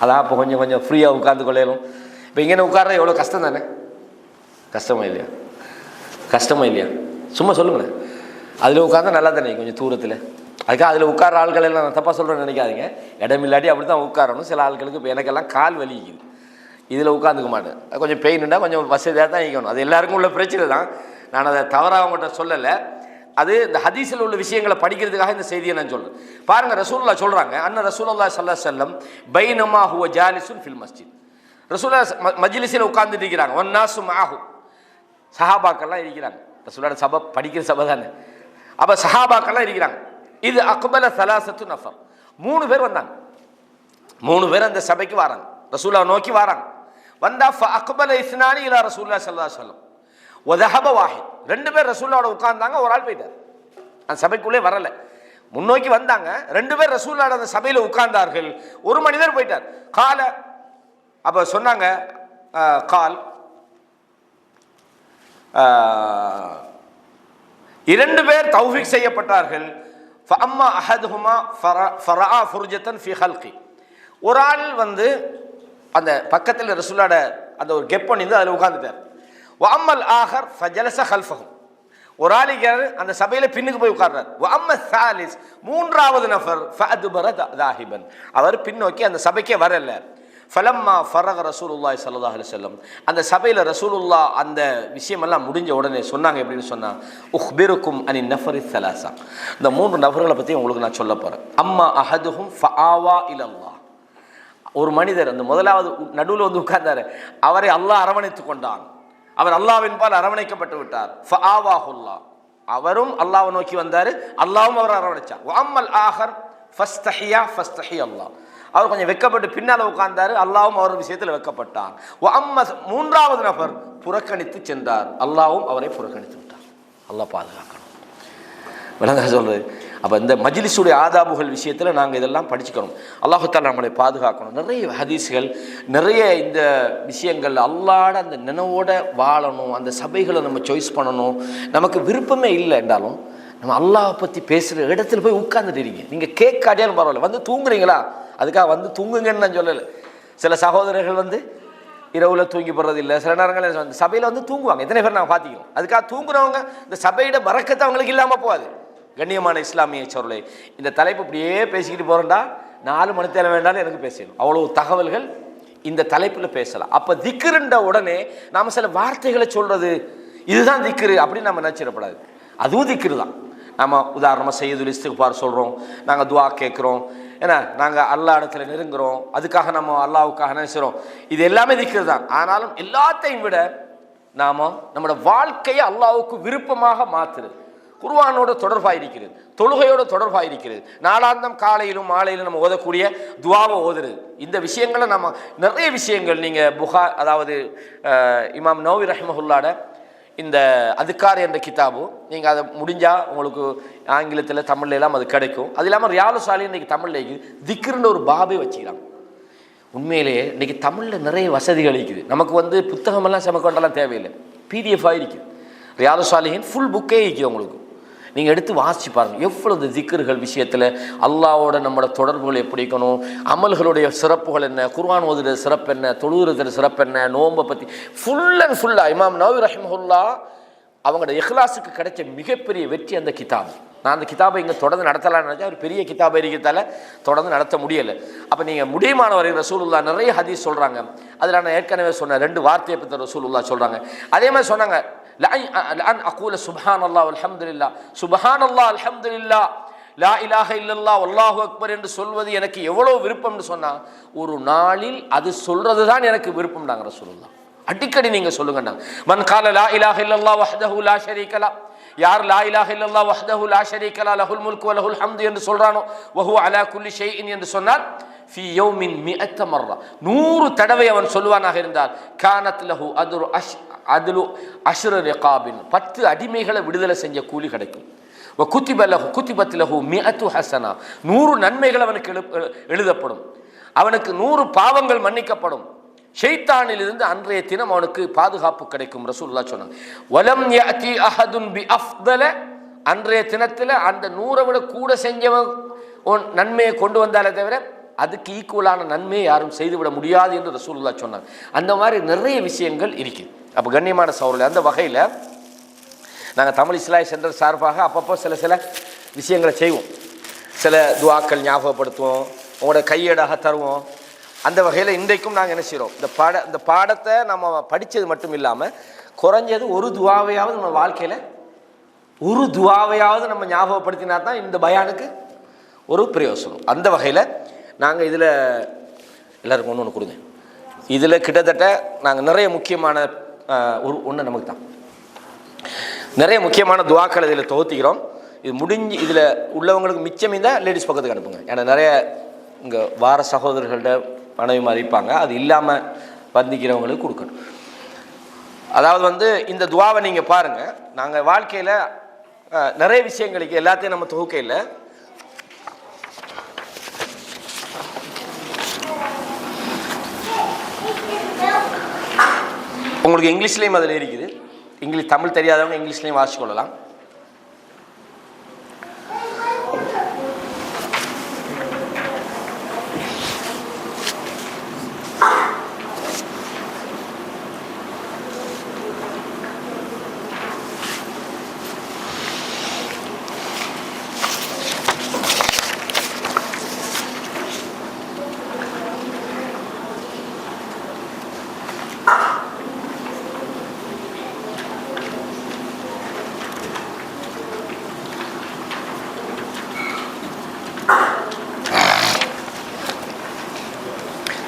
அதான் இப்போ கொஞ்சம் ஃப்ரீயாக உட்கார்ந்து கொள்ளையிலும். இப்போ இங்கே உட்கார்றது எவ்வளோ கஷ்டம் தானே? கஷ்டமா இல்லையா? கஷ்டமா இல்லையா? சும்மா சொல்லுங்களேன். அதில் உட்கார்ந்தா நல்லா தானே, கொஞ்சம் தூரத்தில். அதுக்காக அதில் உட்கார ஆட்கள் எல்லாம் நான் தப்பாக சொல்கிறேன்னு நினைக்காதீங்க, இடமில்லாட்டி அப்படி தான் உட்காரணும். சில ஆட்களுக்கு இப்போ எனக்கெல்லாம் கால் வலிக்குது, இதில் உட்காந்துக்க மாட்டேன், கொஞ்சம் பெயின்ண்டா கொஞ்சம் வசதியாக தான் இருக்கணும். அது எல்லாருக்கும் உள்ள பிரச்சனை தான், நான் அதை தவறாக அவங்கள்ட்ட சொல்லலை. அது இந்த ஹதீஸில் உள்ள விஷயங்களை படிக்கிறதுக்காக இந்த செய்தியை நான் சொல்கிறேன். பாருங்கள், ரசூலுல்லாஹ் சொல்கிறாங்க, அன்ன ரசூலுல்லாஹ் ஸல்லல்லாஹு அலைஹி வஸல்லம் பைனமா ஹுவ ஜாலிசுன் ஃபில் மஸ்ஜித். ரசூலுல்லாஹ் மஜ்லிஸில் உட்கார்ந்துட்டு இருக்கிறாங்க, வன்னாசு மஅஹு, சஹாபாக்கள்லாம் இருக்கிறாங்க. ரசூலுல்லாஹ் சபை படிக்கிற சபை தானே, அப்போ சஹாபாக்கள்லாம் இருக்கிறாங்க. இது அக்பல சலாசத்து நஃபர், 3 பேர் வந்தாங்க. 3 பேர் அந்த சபைக்கு வராங்க, ரசூலுல்லாஹ் நோக்கி வராங்க. வந்தா அக்பல இஸ்னானி இலா ரசூலுல்லாஹ் ஸல்லல்லாஹு அலைஹி வஸல்லம் வதஹப வாஹித், 2 பேர் ரசூலுல்லாஹோட உட்கார்ந்தாங்க, ஒரு ஆள் போயிட்டார், அந்த சபைக்குள்ளே வரல. முன்னோக்கி வந்தாங்க. 2 பேர் ரசூலுல்லாஹ் அந்த சபையில் உட்கார்ந்தார்கள். ஒரு மனிதர் போயிட்டார். கால அப்ப சொன்னாங்க, கால் 2 பேர் தௌஃபீக் செய்யப்பட்டார்கள். ஃபஅம்மா அஹதுஹுமா ஃபரஆ ஃபுர்ஜத்தன் ஃபீ ஹல்கி. ஒரு ஆள் வந்து அந்த பக்கத்தில் ரசூலுல்லாஹ் அந்த ஒரு கெப் பண்ணி அதில் உட்கார்ந்துட்டார். வஅம்மல் ஆஹர் ஃபஜலஸ ஹல்ஃபஹு. ஒரு ஆளிகர் அந்த சபையில பின்னுக்கு போய் உட்கார்றார். வஅம்ம சாலிஸ், மூன்றாவது நபர் ஃபஅதுபர தாஹிபன், அவர் பின்னோக்கி அந்த சபைக்கே வரல. ஃபலம்மா ஃபரக ரசூலுல்லாஹி ஸல்லல்லாஹு அலைஹி வஸல்லம், அந்த சபையில ரசூலுல்லாஹ் அந்த விஷயமெல்லாம் முடிஞ்ச உடனே சொன்னாங்க, எப்படின்னு சொன்னா, உஹ்பிருக்கும் அனி நஃபரி ஸலாஸா, இந்த 3 நபர்களை பற்றி உங்களுக்கு நான் சொல்ல போறேன். அம்மா அஹதுஹும் ஃபஆவா இலல்லாஹ், ஒரு மனிதர் அந்த முதலாவது நடுவில் வந்து உட்கார்ந்தாரு, அவரை அல்லாஹ் அரவணைத்து கொண்டான், அவர் அல்லாஹ்வின் பால் அரவணைக்கப்பட்டு விட்டார். ஃபஆவாஹுல்லாஹ், அவரும் அல்லாஹ்வை நோக்கி வந்தாரு, அல்லாஹ்வும் அவர் அரவணைச்சார். வஅம்மல் ஆஹர் ஃபஸ்தஹியா ஃபஸ்தஹி அல்லாஹ், அவர் கொஞ்சம் வெக்கப்பட்டு பின்னால உட்கார்ந்தாரு, அல்லாஹ்வும் அவர் விஷயத்தில் வெக்கப்பட்டார். வஅம்ம மூன்றாவது நபர் புறக்கணித்து சென்றார், அல்லாஹ்வும் அவரை புறக்கணித்து விட்டார். அல்லாஹ் பாதுகாக்கணும். விளங்க சொல்றது. அப்போ இந்த மஜ்லிஸுடைய ஆதாபுகள் விஷயத்தில் நாங்கள் இதெல்லாம் படிச்சுக்கணும். அல்லாஹு தஆலா நம்மளை பாதுகாக்கணும். நிறைய ஹதீஸ்கள், நிறைய இந்த விஷயங்கள், அல்லாஹ்ட அந்த நினைவோட வாழணும், அந்த சபைகளை நம்ம சாய்ஸ் பண்ணணும். நமக்கு விருப்பமே இல்லை என்றாலும் நம்ம அல்லாஹ் பற்றி பேசுகிற இடத்துல போய் உட்கார்ந்துட்டு இருக்கீங்க. நீங்கள் கேட்காட்டியாலும் பரவாயில்ல, வந்து தூங்குறீங்களா, அதுக்காக வந்து தூங்குங்கன்னு நான் சொல்லலை. சில சகோதரர்கள் வந்து இரவுல தூங்கி போடுறது இல்லை, சில நேரங்களில் வந்து சபையில் வந்து தூங்குவாங்க. எத்தனை பேர் நான் பார்த்திக்கிறோம். அதுக்காக தூங்குறவங்க இந்த சபையோட பரக்கத்தை அவங்களுக்கு இல்லாமல் போகாது. கண்ணியமான இஸ்லாமிய சோர்களே, இந்த தலைப்பு இப்படியே பேசிக்கிட்டு போகிறேன்டா 4 மணி தேவை வேண்டாலும் எனக்கு பேசணும். அவ்வளோ தகவல்கள் இந்த தலைப்பில் பேசலாம். அப்போ திக்ருன்ற உடனே நாம் சில வார்த்தைகளை சொல்கிறது இதுதான் திக்ரு அப்படின்னு நம்ம நினச்சிடப்படாது. அதுவும் திக்ரு தான். நம்ம உதாரணமாக சையதுல் இஸ்திக்பார் சொல்கிறோம், நாங்கள் துவா கேட்குறோம், ஏன்னா நாங்கள் அல்லாஹ் இடத்துல நெருங்குறோம், அதுக்காக நம்ம அல்லாஹ்வுக்காக நினைக்கிறோம். இது எல்லாமே திக்ரு தான். ஆனாலும் எல்லாத்தையும் விட நாம் நம்மளோட வாழ்க்கையை அல்லாஹ்வுக்கு விருப்பமாக மாற்றுறது, குர்ஆனோட தொடர்பாக இருக்கிறது, தொழுகையோட தொடர்பாக இருக்கிறது, நாளாந்தம் காலையிலும் மாலையிலும் நம்ம ஓதக்கூடிய துவாவை ஓதுறது. இந்த விஷயங்களை நம்ம நிறைய விஷயங்கள் நீங்கள் அதாவது இமாம் நவவி ரஹ்மஹுல்லாட இந்த அதுக்கார் என்ற கிதாபு, நீங்கள் அதை முடிஞ்சால் உங்களுக்கு ஆங்கிலத்தில் தமிழ்ல எல்லாம் அது கிடைக்கும். அது இல்லாமல் ரியாலு சாலிஹின் இன்றைக்கி தமிழ்ல திக்ருன்ற ஒரு பாபே வச்சுக்கிறாங்க. உண்மையிலேயே இன்றைக்கி தமிழில் நிறைய வசதிகள் இருக்குது. நமக்கு வந்து புத்தகமெல்லாம் செமக்கொண்டெல்லாம் தேவையில்லை, பிடிஎஃப் இருக்குது. ரியாலு சாலிஹின் ஃபுல் புக்கே இருக்குது. உங்களுக்கு நீங்கள் எடுத்து வாசிச்சு பாருங்கள், எவ்வளவு திக்ருகள் விஷயத்தில் அல்லாஹ்வோட நம்மளோட தொடர்புகள் எப்படி இருக்கணும், அமல்களுடைய சிறப்புகள் என்ன, குர்ஆன் ஓதுற சிறப்பு என்ன, தொழுகிற சிறப்பு என்ன, நோன்பை பற்றி ஃபுல் அண்ட் ஃபுல்லாக இமாம் நவவி ரஹ்மஹுல்லா அவங்களோட இஹ்லாஸுக்கு கிடைச்ச மிகப்பெரிய வெற்றி அந்த கிதாப். நான் அந்த கிதாபை இங்கே தொடர்ந்து நடத்தலாம்னு நினச்சா, ஒரு பெரிய கிதாபை இருக்கிறதால தொடர்ந்து நடத்த முடியலை. அப்போ நீங்கள் முடியுமானவரை ரசூலுல்லாஹ் நிறைய ஹதீஸ் சொல்கிறாங்க. அதில் நான் ஏற்கனவே சொன்ன 2 வார்த்தையை பற்றி ரசூலுல்லாஹ் சொல்கிறாங்க. அதே மாதிரி சொன்னாங்க, லஅன் அகூல சுப்ஹானல்லாஹ் வல்ஹம்துலில்லாஹ், சுப்ஹானல்லாஹ் அல்ஹம்துலில்லாஹ், லா இலாஹ இல்லல்லாஹ் வல்லாஹு அக்பர் என்று சொல்வது எனக்கு எவ்வளோ விருப்பம்னு சொன்னால், ஒரு நாளில் அது சொல்கிறது தான் எனக்கு விருப்பம்னாங்க ரசூலுல்லாஹ். அடிக்கடி நீங்கள் சொல்லுங்கண்ணா, மன் கால லா இலாஹ இல்லல்லாஹ் வஹ்தஹு லா ஷரீக லஹ், யார் லா இலாஹ இல்லல்லாஹ் வஹ்தஹு லா ஷரீக லஹ் லஹுல் முல்கு வ லஹுல் ஹம்து என்று சொல்றானோ, வஹுவ அலா குல்லி ஷைஇன் என்று சொன்னால், ஃபீ யௌமின் 100 மர்ரா, 100 தடவை அவன் சொல்வானாக இருந்தால், கானத் லஹு அதுலு அஷ்ர ரிகாபின், 10 அடிமைகளை விடுதலை செஞ்ச கூலி கிடைக்கும். வ குத்திபத் லஹு 100 ஹஸனா, 100 நன்மைகள் அவனுக்கு எழுதப்படும். அவனுக்கு 100 பாவங்கள் மன்னிக்கப்படும். ஷைத்தானிலிருந்து அன்றைய தினம் அவனுக்கு பாதுகாப்பு கிடைக்கும். ரசூலுல்லாஹ் சொன்னாங்க, வலம் யஅதி அஹதுன் பி அஃதல, அன்றைய தினத்தில் அந்த 100 விட கூட செஞ்சவன் நன்மையை கொண்டு வந்தாலே தவிர அதுக்கு ஈக்குவலான நன்மையை யாரும் செய்துவிட முடியாது என்று ரசூலுல்லாஹ் சொன்னாங்க. அந்த மாதிரி நிறைய விஷயங்கள் இருக்குது. அப்போ கண்ணியமான சகோதரர்களே, அந்த வகையில் நாங்கள் தமிழ் இஸ்லாமிய சென்டர் சார்பாக அப்பப்போ சில விஷயங்களை செய்வோம். சில துவாக்கள் ஞாபகப்படுத்துவோம், உங்களோட கையேடாக தருவோம். அந்த வகையில் இன்றைக்கும் நாங்கள் என்ன செய்கிறோம், இந்த பாடத்தை நம்ம படித்தது மட்டும் இல்லாமல் குறைஞ்சது ஒரு துவாவையாவது நம்ம வாழ்க்கையில் நம்ம ஞாபகப்படுத்தினா தான் இந்த பயானுக்கு ஒரு பிரயோசனம். அந்த வகையில் நாங்கள் இதில் எல்லாருக்கும் ஒன்று கொடுங்க. இதில் கிட்டத்தட்ட நாங்கள் நிறைய முக்கியமான ஒன்று நமக்கு தான் நிறைய முக்கியமான துவாக்கள் இதில் தொகுத்திக்கிறோம். இது முடிஞ்சு இதில் உள்ளவங்களுக்கு மிச்சம் இருந்தால் லேடிஸ் பக்கத்துக்கு அனுப்புங்க. ஏன்னா நிறைய இங்கே வார சகோதரர்கள்ட மனைவி மதிப்பாங்க, அது இல்லாமல் வந்திக்கிறவங்களுக்கு கொடுக்கணும். அதாவது வந்து இந்த துவாவை நீங்கள் பாருங்கள், நாங்கள் வாழ்க்கையில் நிறைய விஷயங்களுக்கு எல்லாத்தையும் நம்ம தொகுக்கையில் உங்களுக்கு இங்கிலீஷ்லேயும் அதில் இருக்குது. இங்கிலீஷ் தமிழ் தெரியாதவங்க இங்கிலீஷ்லேயும் வாசிக்கொள்ளலாம்.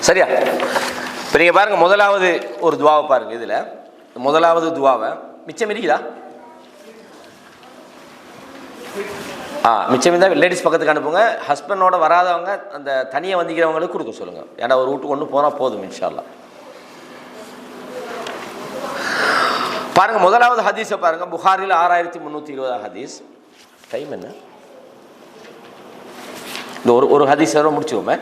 சரியா? இப்போ நீங்கள் பாருங்கள், முதலாவது ஒரு துவாவை பாருங்கள். இதில் முதலாவது துவாவை மிச்சம் இருக்குதா? மிச்சம் இருந்தால் லேடிஸ் பக்கத்துக்கு அனுப்புங்க. ஹஸ்பண்டோட வராதவங்க அந்த தனியாக வந்திக்கிறவங்களுக்கு கொடுக்க சொல்லுங்கள். ஏன்னா ஒரு வீட்டுக்கு ஒன்று போனால் போதும் இன்ஷா அல்லாஹ். பாருங்கள், முதலாவது ஹதீஸை பாருங்கள். புகாரில் 6320 ஹதீஸ். டைம் என்ன? இந்த ஒரு ஹதீஸோட முடிச்சுக்கோமே.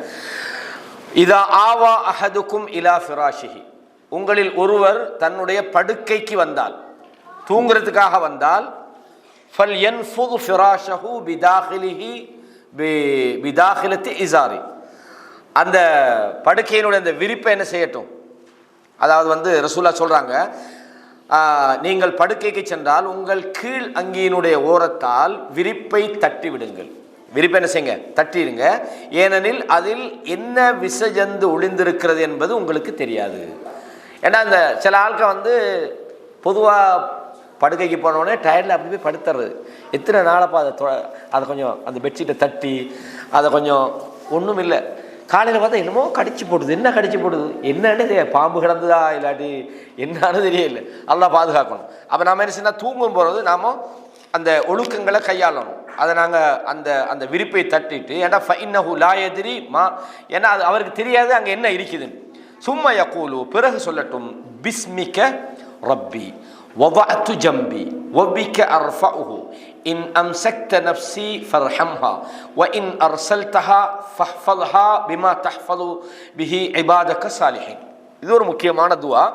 இதா ஆவா அஹதுக்கும் இலா ஃபிராஷிஹி, உங்களில் ஒருவர் தன்னுடைய படுக்கைக்கு வந்தால், தூங்குறதுக்காக வந்தால், ஃபல் யன்ஃபுது ஃபிராஷஹு பிதாஹிலிஹி பிதாஹிலத்தி இசாரி, அந்த படுக்கையினுடைய அந்த விரிப்பை என்ன செய்யட்டும். அதாவது ரசூலுல்லாஹ் சொல்றாங்க, நீங்கள் படுக்கைக்கு சென்றால் உங்கள் கீழ் அங்கியினுடைய ஓரத்தால் விரிப்பை தட்டி விடுங்கள். விரிப்பை என்ன செய்யுங்க? தட்டிடுங்க. ஏனெனில் அதில் என்ன விஷஜந்து ஒளிந்திருக்கிறது என்பது உங்களுக்கு தெரியாது. ஏன்னா இந்த சில ஆட்கள் பொதுவாக படுக்கைக்கு போனோடனே டயர்டில் அப்படி போய் படுத்துறது. எத்தனை நாளப்பா அதை கொஞ்சம் அந்த பெட்ஷீட்டை தட்டி அதை கொஞ்சம் ஒன்றும் இல்லை. காலையில் பார்த்தா என்னமோ கடிச்சு போடுது. என்ன கடிச்சு போடுது என்னன்னு தெரியாது. பாம்பு கிடந்ததா இல்லாட்டி என்னன்னு தெரியல. அல்லாஹ் பாதுகாக்கணும். அப்போ நாம் என்ன செய்யணும்? தூங்கும் போகிறது நாம் அந்த ஒழுக்கங்களை கையாளணும். அதை நாங்கள் அந்த அந்த விரிப்பை தட்டிட்டு, ஏன்னா ஃபைன்னஹு லா யத்ரி மா, ஏன்னா அது அவருக்கு தெரியாது அங்கே என்ன இருக்குதுன்னு. சும்மா யகூலு, பிறகு சொல்லட்டும், பிஸ்மிக ரப்பி வதஅத்து ஜம்பி வபிக அர்ஃபஉஹு இன் அம்சக்த நஃப்ஸி ஃபர்ஹம்ஹா வ இன் அர்சல்தஹா ஃபஹ்ஃபத்ஹா பிமா தஹ்ஃபது பிஹி இபாதக சாலிஹின். இது ஒரு முக்கியமான துவா.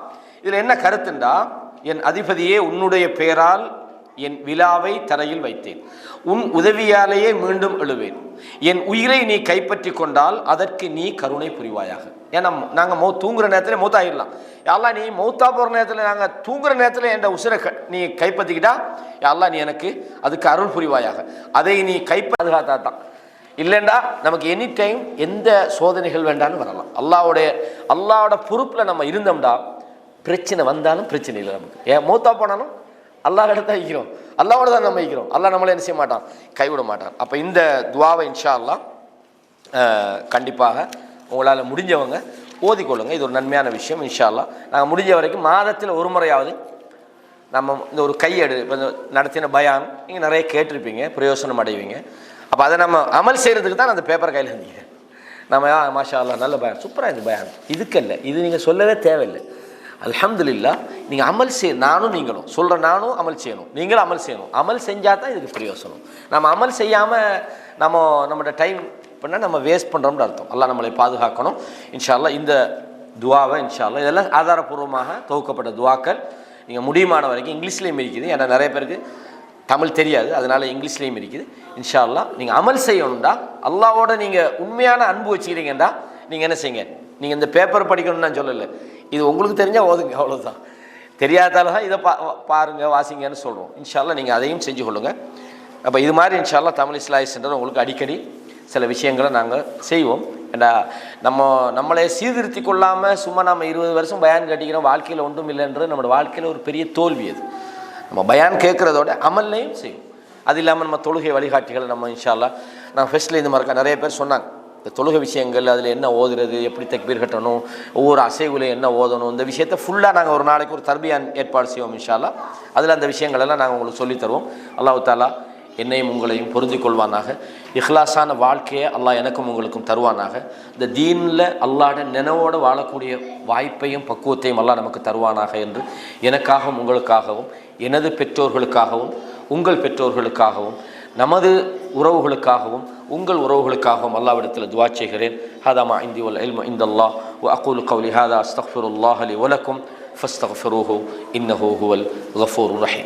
இதில் என்ன கருத்துண்டா, என் அதிபதியே, உன்னுடைய பெயரால் என் விலாவை தரையில் வைத்தேன், உன் உதவியாலேயே மீண்டும் எழுவேன். என் உயிரை நீ கைப்பற்றி கொண்டால் அதற்கு நீ கருணை புரிவாயாக. ஏன்னா நாங்கள் தூங்குற நேரத்தில் மௌத்தாயிடலாம். யாரெல்லாம் நீ மௌத்தா போகிற நேரத்தில், நாங்கள் தூங்குற நேரத்தில் என் உசிரை நீ கைப்பற்றிக்கிட்டா, யாரெல்லாம் நீ எனக்கு அதுக்கு அருள் புரிவாயாக. அதை நீ பாதுகாத்தா தான். இல்லைண்டா நமக்கு எனி டைம் எந்த சோதனைகள் வேண்டாலும் வரலாம். அல்லாவோட பொறுப்பில் நம்ம இருந்தோம்டா பிரச்சனை வந்தாலும் பிரச்சனை இல்லை நமக்கு. ஏன் மௌத்தா போனாலும் அல்லாஹ் தான் வைக்கிறோம், அல்லாவோட தான் நம்ம வைக்கிறோம். அல்லாஹ் நம்மளை என்ன செய்ய மாட்டான்? கைவிட மாட்டான். அப்போ இந்த துவாவை இன்ஷா அல்லாஹ் கண்டிப்பாக உங்களால் முடிஞ்சவங்க ஓதிக்கொள்ளுங்க. இது ஒரு நன்மையான விஷயம். இன்ஷா அல்லாஹ் நாங்கள் முடிஞ்ச வரைக்கும் மாதத்தில் ஒரு முறையாவது நம்ம இந்த ஒரு கையெடு இப்போ நடத்தின பயான் நீங்கள் நிறைய கேட்டிருப்பீங்க, பிரயோசனம் அடைவீங்க. அப்போ அதை நம்ம அமல் செய்கிறதுக்கு தான் அந்த பேப்பர் கையில் இருந்தீங்க. நம்ம மாஷா அல்லாஹ் நல்ல பயான், சூப்பராக இந்த பயான், இதுக்கல்ல, இது நீங்கள் சொல்லவே தேவையில்லை. அல்ஹம்துலில்லாஹ். நீங்கள் அமல் நானும் நீங்களும் சொல்கிற, நானும் அமல் செய்யணும், நீங்களும் அமல் செய்யணும். அமல் செஞ்சால் தான் இதுக்கு பிரயோசனம். நம்ம அமல் செய்யாமல் நம்மளோட டைம் பண்ணால் நம்ம வேஸ்ட் பண்ணுறோம்னு அர்த்தம். அல்லாஹ் நம்மளை பாதுகாக்கணும். இன்ஷா அல்லாஹ் இந்த துவாவை இன்ஷா அல்லாஹ் இதெல்லாம் ஆதாரபூர்வமாக தொகுக்கப்பட்ட துவாக்கள். நீங்கள் முடியுமான வரைக்கும் இங்கிலீஷ்லேயும் இருக்குது. ஏன்னா நிறைய பேருக்கு தமிழ் தெரியாது, அதனால் இங்கிலீஷ்லேயும் இருக்குது. இன்ஷா அல்லாஹ் நீங்கள் அமல் செய்யணும்டா, அல்லாவோட நீங்கள் உண்மையான அன்பு வச்சுக்கிறீங்கடா, நீங்கள் என்ன செய்யுங்க? நீங்கள் இந்த பேப்பர் படிக்கணும்னு நான் சொல்லலை, இது உங்களுக்கு தெரிஞ்சால் ஓதுங்க, அவ்வளோதான். தெரியாதால தான் இதை பாருங்கள், வாசிங்கன்னு சொல்கிறோம். இன்ஷா அல்லாஹ் நீங்கள் அதையும் செஞ்சு கொள்ளுங்கள். அப்போ இது மாதிரி இன்ஷா அல்லாஹ் தமிழ் இஸ்லாஹி சென்டர் உங்களுக்கு அடிக்கடி சில விஷயங்களை நாங்கள் செய்வோம். ஏண்டா நம்மளை சீர்திருத்தி கொள்ளாமல் சும்மா நம்ம 20 வருஷம் பயான் கட்டிக்கிறோம், வாழ்க்கையில் ஒன்றும் இல்லைன்றது நம்மளோட வாழ்க்கையில் ஒரு பெரிய தோல்வி. அது நம்ம பயான் கேட்குறதோட அமல்லையும் செய்யும். அது இல்லாமல் நம்ம தொழுகை வழிகாட்டிகளை நம்ம இன்ஷா அல்லாஹ் நான் ஃபெஸ்ட்டில் இந்த மாதிரி நிறைய பேர் சொன்னாங்க, இந்த தொழுகை விஷயங்கள், அதில் என்ன ஓதுறது, எப்படி தக்பீர் கட்டணும், ஒவ்வொரு அசைவுலையும் என்ன ஓதணும், இந்த விஷயத்தை ஃபுல்லாக நாங்கள் ஒரு நாளைக்கு ஒரு தர்பியான் ஏற்பாடு செய்வோம் இன்ஷா அல்லாஹ். அதில் அந்த விஷயங்களெல்லாம் நாங்கள் உங்களுக்கு சொல்லித் தருவோம். அல்லாஹ் தாலா என்னையும் உங்களையும் பொருந்தி கொள்வானாக. இஹ்லாஸான வாழ்க்கையை அல்லாஹ் எனக்கும் உங்களுக்கும் தருவானாக. இந்த தீனில் அல்லாஹ்ட நினைவோடு வாழக்கூடிய வாய்ப்பையும் பக்குவத்தையும் அல்லாஹ் நமக்கு தருவானாக என்று எனக்காகவும் உங்களுக்காகவும் எனது பெற்றோர்களுக்காகவும் உங்கள் பெற்றோர்களுக்காகவும் நமது உறவுகளுக்காகவும் உங்கள் உறவுகளுக்காகவும் அல்லாஹ்விடத்தில் துஆ செய்கிறேன். ஹாதா மா இந்தி வல் இல்மு இந்தல்லாஹ் வ அகூலு கௌலி ஹாதா அஸ்தக்ஃபிருல்லாஹ லி வ லக்கும் ஃபஸ்தக்ஃபிரூஹு இன்னஹு ஹுவல் கஃபூருர் ரஹீம்.